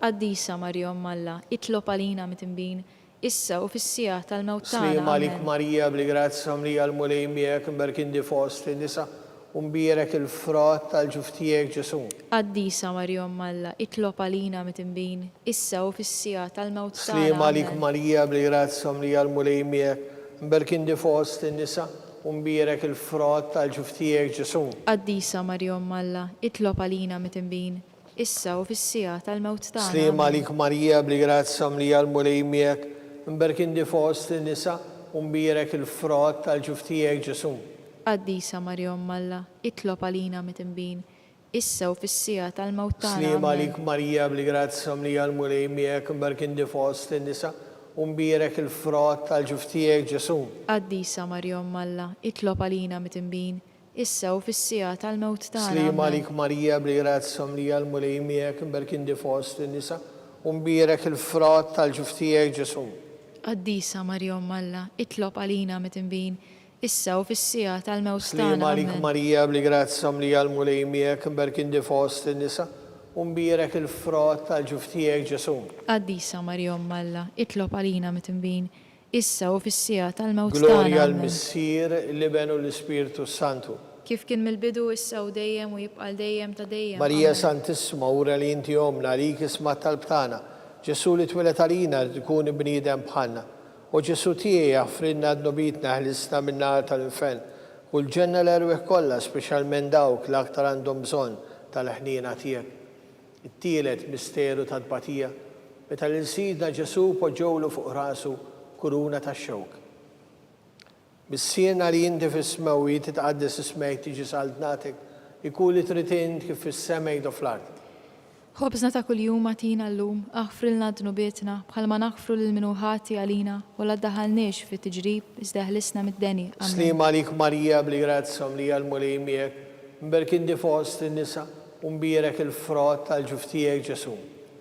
Qaddisa Marija Alla, itlob għalina mitinbin, issa u fis-sija tal-mewt tagħna. Slima lik Marija bli-grazzja li għal-mulej miegħek mberkin fost in-nisa u mbierek il-frott tal-ġuftijek Ġesu. Qaddisa Marija Alla, itlob għalina mitinbin, issa u fis-sija tal-mewt tagħna. Slima lik Marija bli-grazzja li għal-mulej miegħek mberkin fost in-nisa u mbierek il-frott tal-ġuftijek Ġesu. Qaddisa Marija Alla, itlob għalina mitinbin, issa u fis-sija tal-mewt tagħna. Slim għalik Marija bli grazza mlija l-mulej miegħek, mberkin di fost in-nisa u mbirek il-frott tal-ġuftijek Ġesu. Qaddisa Marja Umm Alla, itlob għalina mit-imbin, issa u fis-sija tal-mewt tagħna. Slim għalik Marija bli grazza mlija l-mulej miegħek, mberkin di fost in-nisa u mbirek il-frott tal-ġuftijek Ġesu. Qaddisa Marja Umm Alla, itlob għalina mit-imbin, issa u fis-sija tal-mewt tagħna. Slim għalik Marija bli grazza mlija l-mulej miegħek, mberkin di fost in-nisa u mbirek il-frott tal-ġuftijek Ġesu. Qaddisa Marja Umm Alla, itlob għalina mit-imbin, issa u fis-sija tal-mewt Slim tagħna. għalik Marija bli grazza mlija l-mulej miegħek, mberkin di fost in-nisa u mbirek il-frott tal-ġuftijek Ġesu. Qaddisa Marja Umm Alla, itlob għalina mit-imbin, issa u fis-sija tal-mewt Glorja tagħna. l-Missir, l-Ibenu l-Ispiritu Santu. Kif kien mill-bidu issa u dejjem u jibqa' dejjem ta' dejjem. Marija Amen. Santissima, ura li inti omna, li kisma tal-btana. Ġesu li twilet għalina tkun bniedem bħalna. U Ġesu tiegħi jaffrinna d-nobitna ħlisna min-nar tal-inferno. Kull ġenna l-erwieħ kollha, speċjalment dawk l-aktar għandhom bżonn tal-ħniena tiegħek. It-tielet misteru ta' tbatija, meta l-insidna Ġesu poġġewlu fuq rasu kuruna tax-xewk. Bis-siena li inti fis-smawi titqaddes ismejk tiġi saldnatek, ikun li trid int kif fis-semej do fl-art. Ħobżna ta' kuljum għatina llum, aħfrilna d-nubietna, bħalma naħfru l-minuħati għalina, u la ddaħalniex fit-tiġrib, iżda ħlisna mid-deni. Amen. Slim għalik Marija bli grazza mlija l-mulej miegħek, mberkin di fost in-nisa u mbirek il-frott tal-ġuftijek Ġesu.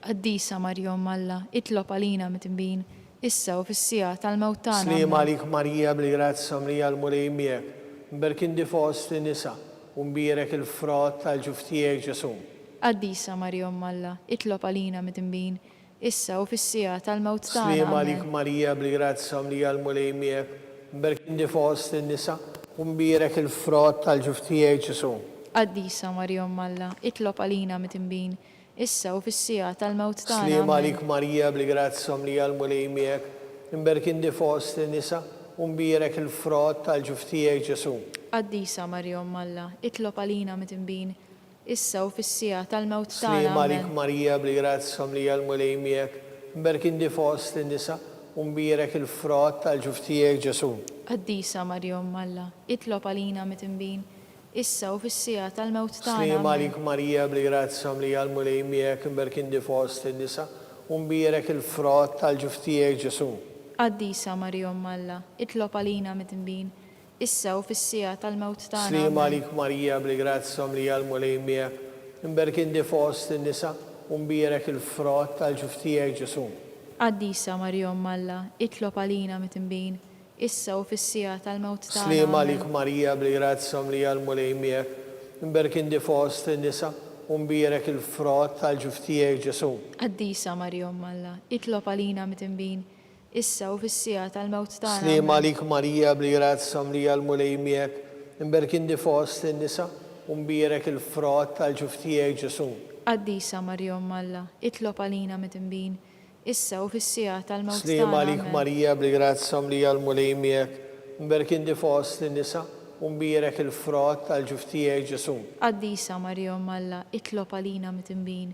Qaddisa Marja Umm Alla, itlob għalina mit-imbin, issa u fis-sija tal-mewt tagħna. Slim Amen. għalik Marija bli grazza mlija l-mulej miegħek, mberkin di fost in-nisa u mbirek il-frott tal-ġuftijek Ġesu. Qaddisa Marja Umm Alla, itlob għalina mit-imbin, issa u fis-sija tal-mewt tagħna. Slim għalik Amen. Marija bli grazza mlija l-mulej miegħek, mberkin di fost in-nisa u mbirek il-frott tal-ġuftijek Ġesu. Qaddisa Marja Umm Alla, itlob għalina mit-imbin, issa u fis-sija tal-mewt tagħna. Slim Amen. għalik Marija bli grazza mlija l-mulej miegħek, mberkin di fost in-nisa u mbirek il-frott tal-ġuftijek Ġesu. Qaddisa Marja Umm Alla, itlob għalina mit-imbin, issa u fis-sija tal-mewt tagħna. Slim għalik Amen. Marija bli grazza mlija l-mulej miegħek, mberkin di fost in-nisa u mbirek il-frott tal-ġuftijek Ġesu. Qaddisa Marja Umm Alla, itlob għalina mit-imbin, issa u fis-sija tal-mewt tagħna. Slim Amen. għalik Marija bli grazza mlija l-mulej miegħek, mberkin di fost in-nisa u mbirek il-frott tal-ġuftijek Ġesu. Qaddisa Marja Umm Alla, itlob għalina mit-imbin, issa u fis-sija tal-mewt tagħna. Slim Amen. għalik Marija bli grazza mlija l-mulej miegħek, mberkin di fost in-nisa u mbirek il-frott tal-ġuftijek Ġesu. Qaddisa Marja Umm Alla, itlob għalina mit-imbin, issa u fis-sija tal-mewt tagħna. Slim Amen. għalik Marija bli grazza mlija l-mulej miegħek, mberkin di fost in-nisa u mbirek il-frott tal-ġuftijek Ġesu. Qaddisa Marja Umm Alla, itlob għalina mit-imbin, issa u fis-sija tal-mewt tagħna. Slim Amen. għalik Marija bli grazza mlija l-mulej miegħek, mberkin di fost in-nisa u mbirek il-frott tal-ġuftijek Ġesu. Qaddisa Marja Umm Alla, itlob għalina mit-imbin, issa u fis-sija tal-mewt Slim tagħna. għalik Amen. Marija bli grazza mlija l-mulej miegħek, mberkin di fost in-nisa u mbirek il-frott tal-ġuftijek Ġesu. Qaddisa Marja Umm Alla, itlob għalina mit-imbin,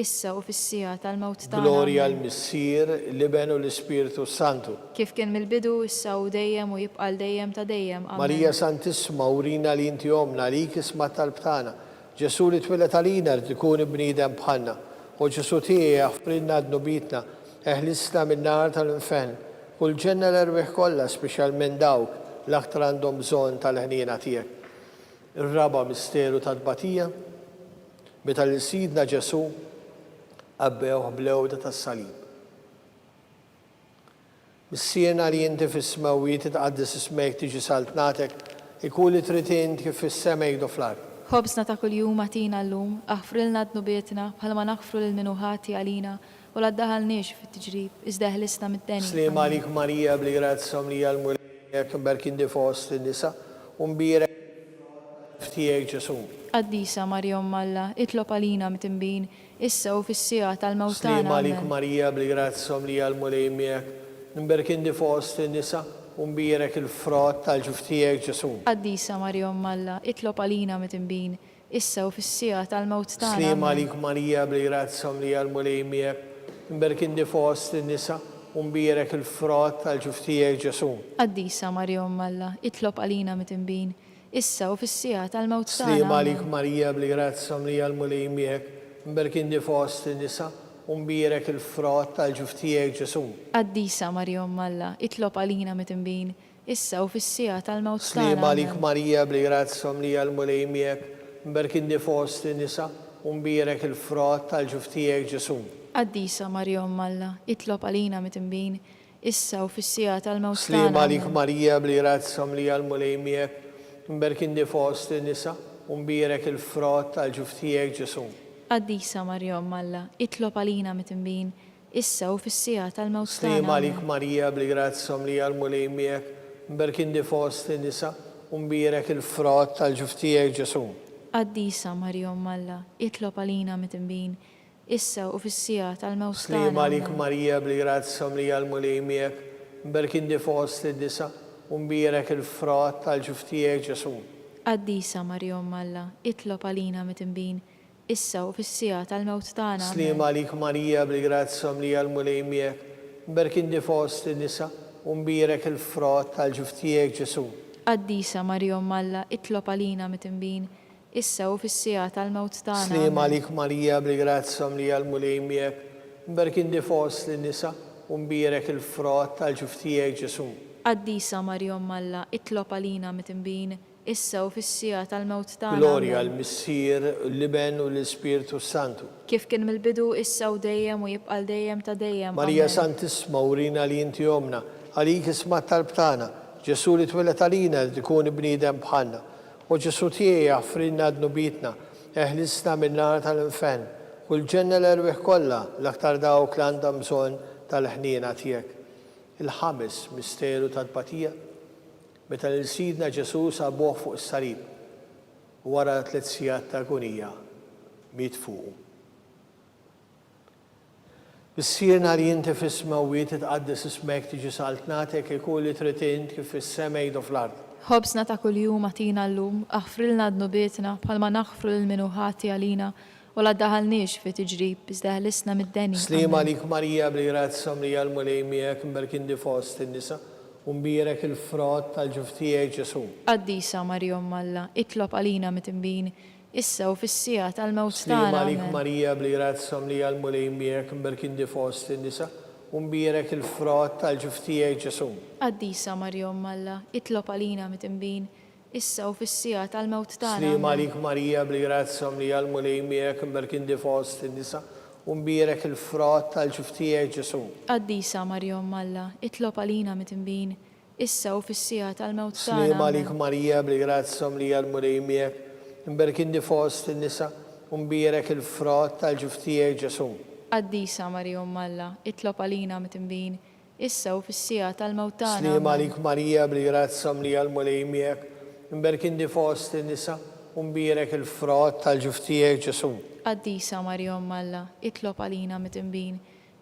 issa u fis-sija tal-mewt tagħna. Glorja Amen. l-Missir, l-Ibenu l-Ispiritu Santu. Kif kien mill-bidu issa u dejjem u jibqa' dejjem ta' dejjem. Amen. Marija Santissima, urina li inti omna, li kisma tal-btana. Ġesu li twilet għalina tkun bniedem bħalna. U Ġesu tiegħi jaffrinna d-nobitna, eħlisna min-nar tal-inferno. Kull ġenna l-erwieħ kollha, speċjalment dawk l-aktar għandhom bżonn tal-ħniena tiegħek. Ir-raba misteru ta' tbatija, meta l-sidna Ġesu qabbew blewda tas-salib. Mis-siena li inti fis-smawi titqaddis ismejk tiġi saltnatek, ikun li trid int kif fis-semej do fl-art. Ħobżna ta' kuljum għatina llum, aħfrilna d-nubietna bħalma naħfru l-minuħati għalina u la ddaħalniex fit-tiġrib, iżda ħlisna mid-deni. Slim għalik Marija bli grazza mlija l-mulejek mberkin di fost in-nisa u mbirek ftijek Ġesu. Qaddisa Marja Umm Alla, itlob għalina mit-imbin, issa u fis-sija tal-mewt Slim tagħna. għalik Amen. Marija bli grazza mlija l-mulejek mberkin di fost in-nisa u mbirek il-frott tal-ġuftijek Ġesu. Qaddisa Marja Umm Alla, itlob għalina mit-imbin, issa u fis-sija tal-mewt tagħna. Slima Amen. lik Marija bli grazza mlija l-mulej miegħek, imberek inti fost in-nisa u mbierek il-frott tal-ġuf tiegħek Ġesu. Qaddisa Marja Umm Alla, itlob għalina mit-inbin, issa u fis-sija tal-mewt tagħna. Slima Amen. lik Marija bli grazza mlija l-mulej miegħek, imberek inti fost in-nisa u mbierek il-frott tal-ġuf tiegħek Ġesu. Qaddisa Marja Umm Alla, itlob għalina mit-inbin, issa u fis-sija tal-mewt Slima tagħna. lik Amen. Marija bli grazza mlija l-mulej miegħek, imberek inti fost in-nisa u mbierek il-frott tal-ġuf tiegħek Ġesu. Qaddisa Marja Umm Alla, itlob għalina mit-inbin, issa u fis-sija tal-mewt Slima tagħna. lik Amen. Marija bli grazza mlija l-mulej miegħek, imberek inti fost in-nisa u mbierek il-frott tal-ġuf tiegħek Ġesu. Qaddisa Marja Umm Alla, itlob għalina mit-inbin, issa u fis-sija tal-mewt Slima tagħna. lik Amen. Marija bli grazza mlija l-mulej miegħek, imberek inti fost in-nisa u mbierek il-frott tal-ġuf tiegħek Ġesu. Qaddisa Marja Umm Alla, itlob għalina mit-inbin, issa u fis-sija tal-mewt Slima tagħna. lik Amen. Marija bli grazza mlija l-mulej miegħek, imberek inti fost in-nisa u mbierek il-frott tal-ġuf tiegħek Ġesu. Qaddisa Marja Umm Alla, itlob għalina mit-inbin, issa u fis-sija tal-mewt tagħna. Amen. Slima lik Marija bli grazza mlija l-mulej miegħek, imberek inti fost in-nisa u mbierek il-frott tal-ġuf tiegħek Ġesu. Qaddisa Marja Umm Alla, itlob għalina mit-inbin, issa u fis-sija tal-mewt tagħna. Slima Amen. lik Marija bli grazza mlija l-mulej miegħek, imberek inti fost in-nisa u mbierek il-frott tal-ġuf tiegħek Ġesu. Qaddisa Marja Umm Alla, itlob għalina mit-inbin, issa u fis-sija tal-mewt tagħna. Glorja Amen. l-Missier, l-Liben u l-Ispirtu Santu. Kif kien mill-bidu issa u dejjem u jibqal dejjem ta' dejjem. Marija Amen. Santisma urina li inti omna, għalik isma tal-btana, Ġesu li twilet għalina li tkun bniedem bħalna. U Ġesu tiegħi jaffrinna d-nubitna, eħlisna minn-nar tal-infern, u l-ġenna l-erwieħ kollha l-aktar dawk li għandhom bżonn tal-ħniena tiegħek. Il-ħames misteru tal-patija, meta l-sidna Ġesu sabuh fuq is-salib, u wara 3 sigħat ta' agonija miet fuqu. Bissirna li jinti fis-smawiet tqaddis ismek tiġi saltnatek ikun li trid int kif fis-semej u fl-ard. Ħobsna ta' kuljum għatina l-lum, aħfrilna d-nubietna bħalma naħfru l-minuħati għalina u la daħalniex fi tiġrib, iżda ħlisna mid-deni. Slima lik Marija bli grazza mlija l-mulej miegħek imberek inti fost in-nisa u mbierek il-frott tal-ġuf tiegħek Ġesu. Qaddisa Marja Umm Alla, itlob għalina mit-inbin, issa u fis-sija tal-mewt Slima tagħna. lik Amen. Marija bli grazza mlija l-mulej miegħek imberek inti fost in-nisa u mbierek il-frott tal-ġuf tiegħek Ġesu. Qaddisa Marja Umm Alla, itlob għalina mit-inbin, issa u fis-sija tal-mewt tagħna. Slima Amen. lik Marija bli grazza mlija l-mulej miegħek imberek inti fost in-nisa u mbierek il-frott tal-ġuf tiegħek Ġesu. Qaddisa Marja Umm Alla, itlob għalina mit-inbin, issa u fis-sija tal-mewt tagħna. Slima lik Amen. Marija bli grazza mlija l-mulej miegħek imberek inti fost in-nisa u mbierek il-frott tal-ġuf tiegħek Ġesu. Qaddisa Marja Umm Alla, itlob għalina mit-inbin, issa u fis-sija tal-mewt tagħna. Slima Amen. lik Marija bli grazza mlija l-mulej miegħek imberek inti fost in-nisa u mbierek il-frott tal-ġuf tiegħek Ġesu. Qaddisa Marja Umm Alla, itlob għalina mit-inbin,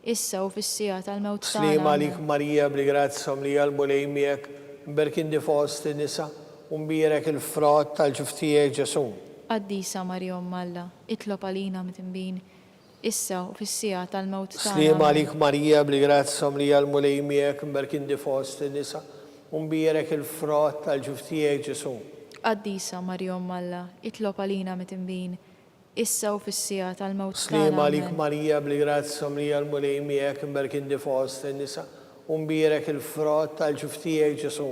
issa u fis-sija tal-mewt tagħna. Slima Amen. lik Marija bli grazza mlija l-mulej miegħek imberek inti fost in-nisa u mbierek il-frott tal-ġuf tiegħek Ġesu. Qaddisa Marja Umm Alla, itlob għalina mit-inbin, issa u fis-sija tal-mewt tagħna. Slima Amen. lik Marija bli grazza mlija l-mulej miegħek imberek inti fost in-nisa u mbierek il-frott tal-ġuf tiegħek Ġesu. Qaddisa Marja Umm Alla, itlob għalina mit-inbin, issa u fis-sija tal-mewt tagħna. Slima lik Amen. Marija bli grazza mlija l-mulej miegħek imberek inti fost in-nisa u mbierek il-frott tal-ġuf tiegħek Ġesu.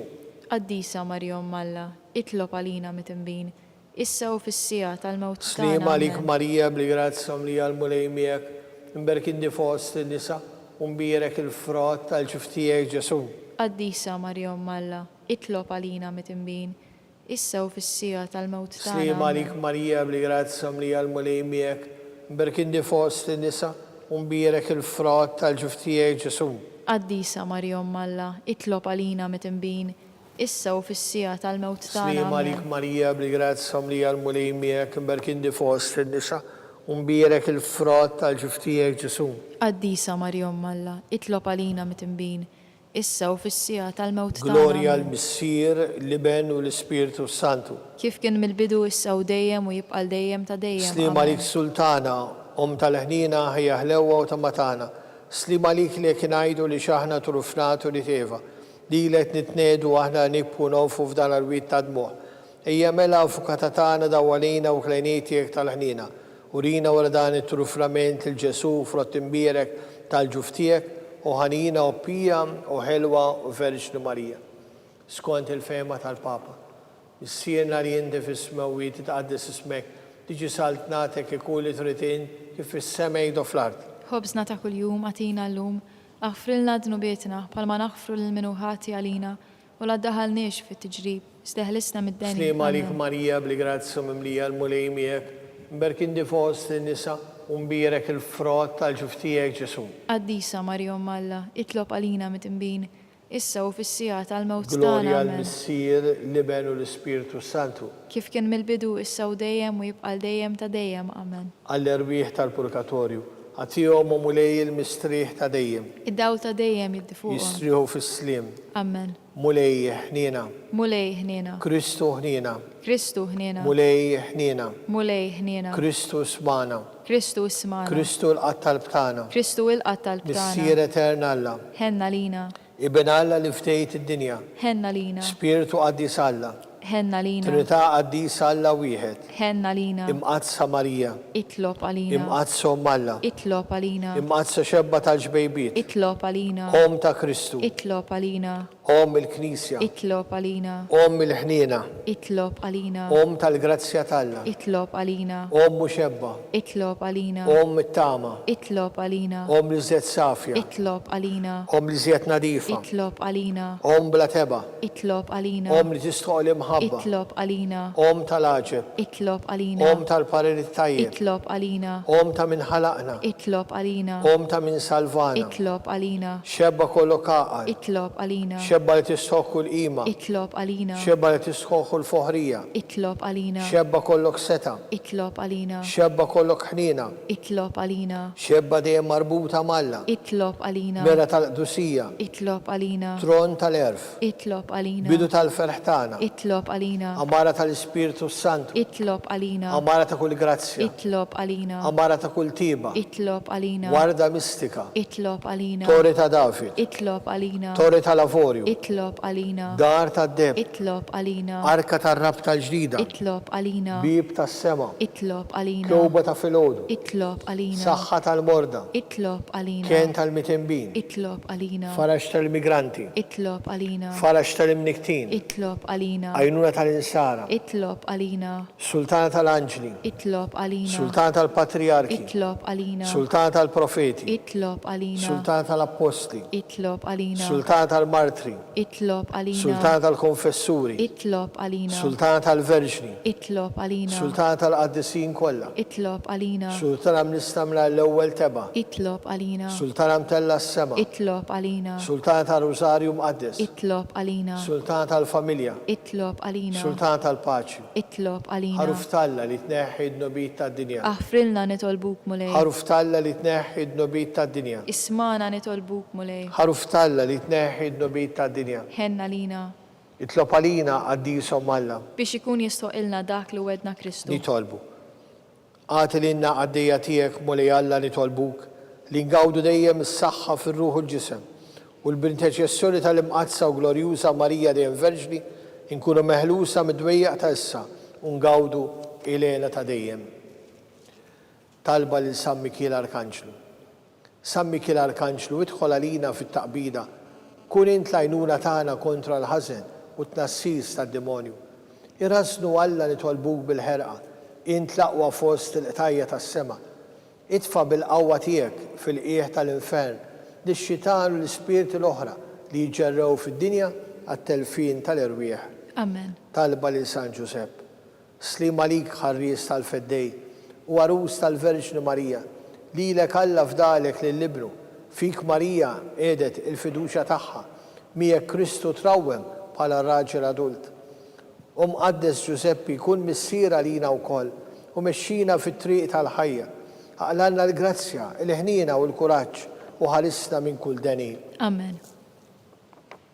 Qaddisa Marja Umm Alla, itlob għalina mit-inbin, issa u fis-sija tal-mewt tagħna. Slima lik Amen. Marija bli grazza mlija l-mulej miegħek imberek inti fost in-nisa u mbierek il-frott tal-ġuf tiegħek Ġesu. Qaddisa Marja Umm Alla, itlob għalina mit-inbin, issa u fis-sija tal-mewt tagħna. Slima Amen. lik Marija bli grazza mlija l-mulej miegħek imberek inti fost in-nisa u mbierek il-frott tal-ġuf tiegħek Ġesu. Qaddisa Marja Umm Alla, itlob għalina mit-inbin, issa u fis-sija tal-mewt tagħna. Slima lik Amen. Marija bli grazza mlija l-mulej miegħek imberek inti fost in-nisa u mbierek il-frott tal-ġuf tiegħek Ġesu. Qaddisa Marja Umm Alla, itlob għalina mit-inbin, issa u fis-sija tal-mewt Glorja tagħna. l-Missier, l-Iben u l-Ispiritu Santu. Kif kien mill-bidu issa u dejjem u jibqa' dejjem ta' dejjem. Slima Amen. lik Sultana, tal-ħnina ħija ħlewa u ta' matana. Slima lik li kien għajdu li xaħna turufnatu li teva. Li let nitnedu aħna nibku nofu f'dan l-wit ta' dmuħ. Ejja mela fukatatana dawalina u klejnitiek tal-ħnina. Urina wara dan it-truframent il-ġesu frott imbierek tal-ġuftijek u ħanina u pija u ħelwa u Verġnu Marija. Skont il-fema tal-Papa. Missierna li jinti fis-smawi titqaddis ismek, tiġi salt natek ikuli tritin kif fis-semej do fl-art. Ħobżna ta' kuljum għatina llum, aħfrilna dnubietna palma naħfru l-minuħati għalina u la ddaħalniex fit-tiġrib, steħlisna mid-deni. Slima lik Marija bli grazzu mimlija l-mulej miegħek, mberkin di fost in-nisa u mbierek il-frott tal-ġuftijek Ġesu. Qaddisa Marjom Malla, itlob għalina mit-imbin, issa u fis-sija tal-mewt Glorja tagħna. Amen. l-Missier, l-Iben u l-Ispiritu Santu. Kif kien mill-bidu issa u dejjem u jibqa' dejjem ta' dejjem. Amen. Għall-erbieħ tal-purgatorju, għatijom u mulej il-mistriħ ta' dejjem, Id-dawl ta' dejjem jiddifuqhom. jistriħu fis-slim, Amen. mulej ħnina, Mulej ħnina, Kristu ħnina, Kristu ħnina, mulej ħnina, mulej ħnina, Kristu smana, Kristu ismana, Kristu l-qattal btana, Kristu il-qattal btana, Missier eterna Alla, ħenna lina, Iben Alla li ftejt id-dinja, ħenna lina, Spiritu Qaddis Alla, ħenna lina, Trinità Qaddis Alla wieħed, ħenna lina, imqazza Marija, itlob għalina, imqazza Alla, itlob għalina, imqazza xebba tal-ġbejbiet, itlob għalina, Om ta' Kristu, itlob għalina, Om il-Knisja, itlob għalina, Om il-ħnina, itlob għalina, Om tal-Grazzja Talla, itlob għalina, Om muxebba, itlob għalina, Om it-tama, itlob għalina, Om li zjed safja, itlob għalina, Om li zjed nadifa, itlob għalina, Om bla teba, itlob għalina, Om li tistħu l-imħabba, itlob għalina, Om tal-aġeb, itlob għalina, Om tal-parir tajjeb, itlob għalina, Om ta' min ħalaqna, itlob għalina, Om ta' min salvana, itlob għalina, xebba kollu kaqal, itlob għalina, xebba li tistħoħu l-qima, itlob għalina, xebba li tistħoħu l-foħrija, itlob għalina, xebba kollok seta, itlob għalina, xebba kollok ħnina, itlob għalina, xebba dejjem marbuta malla, itlob għalina, mera tal-qdusija, itlob għalina, tron tal-erf, itlob għalina, bidu tal-ferħtana, itlob għalina, amara tal-Ispiritu Santu, itlob għalina, amara ta' kull grazzja, itlob għalina, amara ta' kull tiba, itlob għalina, warda mistika, itlob għalina, tori ta' David, itlob għalina, tori ta' Lavorju, itlob għalina, dar ta' Deb, itlob għalina, arka ta' rab tal-ġdida, itlob għalina, bib ta' sema, itlob għalina, kloba ta' filodu, itlob għalina, saħħa tal-morda, itlob għalina, kien tal-mitimbin, itlob għalina, farax tal-migranti, itlob għalina, farax tal-imniktin, itlob għalina, għajnuna tal-insara, itlob għalina, sultana tal-anġli, itlob għalina, sultana tal-patriarki, itlob għalina, sultana tal-profeti, itlob għalina, sultana tal-apostli, itlob għalina, sultana tal-martri, itlob għalina, sultana tal-konfessuri, itlob għalina, sultana tal-verġni, itlob għalina, sultana tal-qaddisin kollha, itlob għalina, sultana mnistamla l-ewwel teba, itlob għalina, sultana mtella s-sema, itlob għalina, sultana tal-Rosarju mqaddes, itlob għalina, sultana tal-familja, itlob għalina, sultana tal-paċi, itlob għalina, ħaruf talla li tneħħi d-nobit tad-dinja, aħfrilna nitolbuk mulej, ħaruf talla li tneħħi d-nobit tad-dinja, ismana nitolbuk mulej, ħaruf talla li tneħħi d-nobit tad-dinja, ħenna lina, itlob għalina għaddisom Alla, biex ikun jistoqilna dak li wedna Kristu. nitolbu. Għati l-inna għaddija tijek mulej Alla nitolbuk, li ngawdu dejjem s-saxħa fil-ruħu l-ġisem, u l-b'interċessjoni tal-imqazza u glorjuża Marija dejjem Verġni, inkunu meħlusa mid-dwejjaq ta' issa, u ngawdu ilena ta' dejjem. Talba lil San Mikil Arkanġlu. San Mikil Arkanġlu, idħol għalina fit-taqbida, kun int lajnuna tagħna kontra l-ħażen u t-nassis tad-demonju. Irasnu Alla nitolbuk bil-ħerqa, int laqwa fost il-qtajja tas-sema. Itfa bil-qawwa tiegħek fil-qiegħ tal-infern lix-xitan u l-ispirti l-oħra li jġerrew fid-dinja għat-telfin tal-irwieħ. Amen. Talba lil San Ġusepp. Slima lik ħarries tal-feddej u għarus tal-Verġni Marija, lilek Alla fdalek lill-libru, fik Marija edet il-fiduċja tagħha, miegħek Kristu trawwem bħala raġel adult. Mqaddes Ġuseppi kun missiera lina wkoll u mexxina fit-triq tal-ħajja. Aqlalna l-grazzja, il-ħnina u l-kuraġġ u ħarisna minn kull deni. Amen.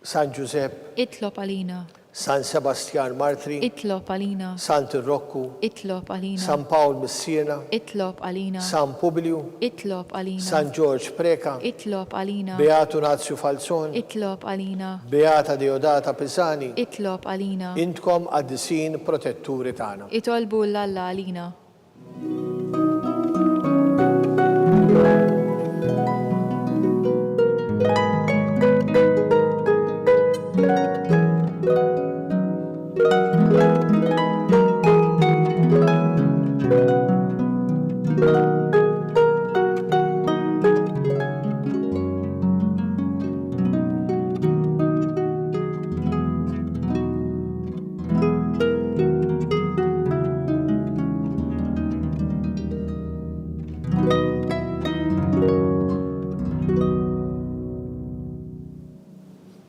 San Giuseppe, Itlob għalina. San Sebastian Martri, Itlob għalina. Sant Rocco, Itlob għalina. San Paul Messina, Itlob għalina. San Publiu, Itlob għalina. San George Preka, Itlob għalina. Beato Nazio Falzon, Itlob għalina. Beata Deodata Pisani, Itlob għalina. intkom għaddisin protetturi tagħna. Itolbu l-Alla għalina.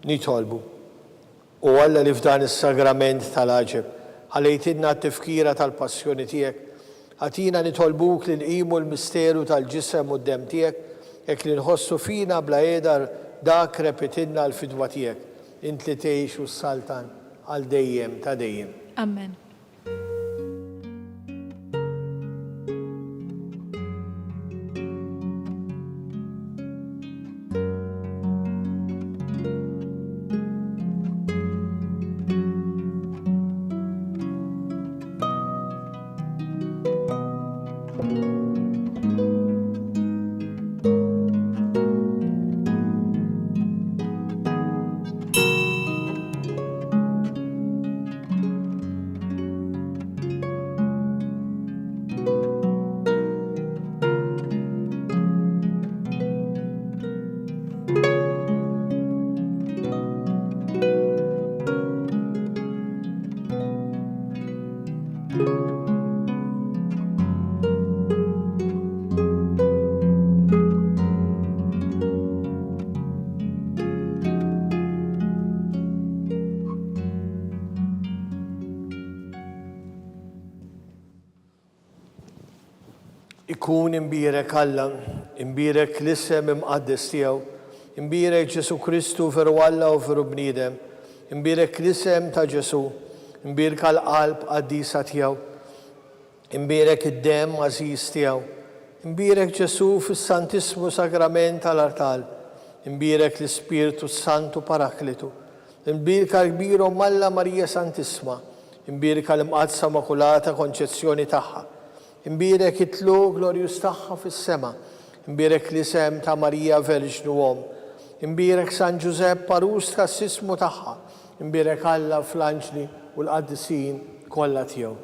Nitolbu. U Alla li f'dan is-sagrament tal-aġeb ħalejtidna t-tifkira tal-passjoni tiegħek, ħatina nitolbuk li nqimu l-misteru tal-ġisem u d-dem tiegħek hekk li nħossu fina bla qiegħda dak repetinna l-fidwa tiegħek. Int li tgħix u s-saltan għal dejjem ta' dejjem. Amen. Ikun imbirek Alla, imbirek l-isem imqaddis tiegħu, imbirek Ġesu Kristu veru Alla u veru bniedem, imbirek l-isem ta' Ġesu, imbirek għal-qalb qaddisa tiegħu, imbirek id-dem għażiż tiegħu, imbirek Ġesu fis-Santismu Sagrament tal-Artal, imbirek l-Ispirtu Santu Paraklitu, imbirek għal-kbiru Malla Marija Santisma, imbirek għal-imqadsa Makulata Konċezzjoni tagħha, imbirek it-tlu glorjus tagħha fis-sema, imbirek l-isem ta' Marija Verġnu Om, imbirek San Giuseppe Parus tas-sismu tagħha, imbirek Alla fl-anġli u l-qaddisin kollha tiegħu.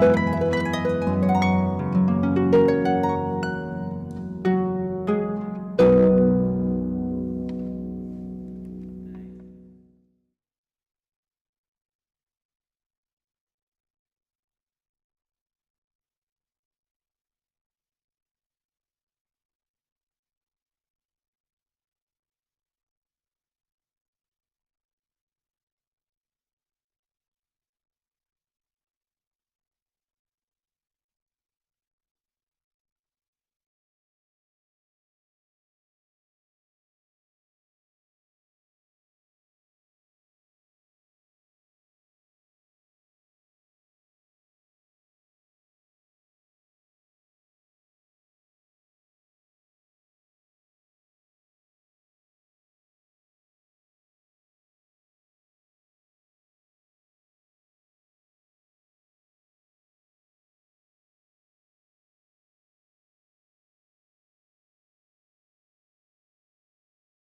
Thank you.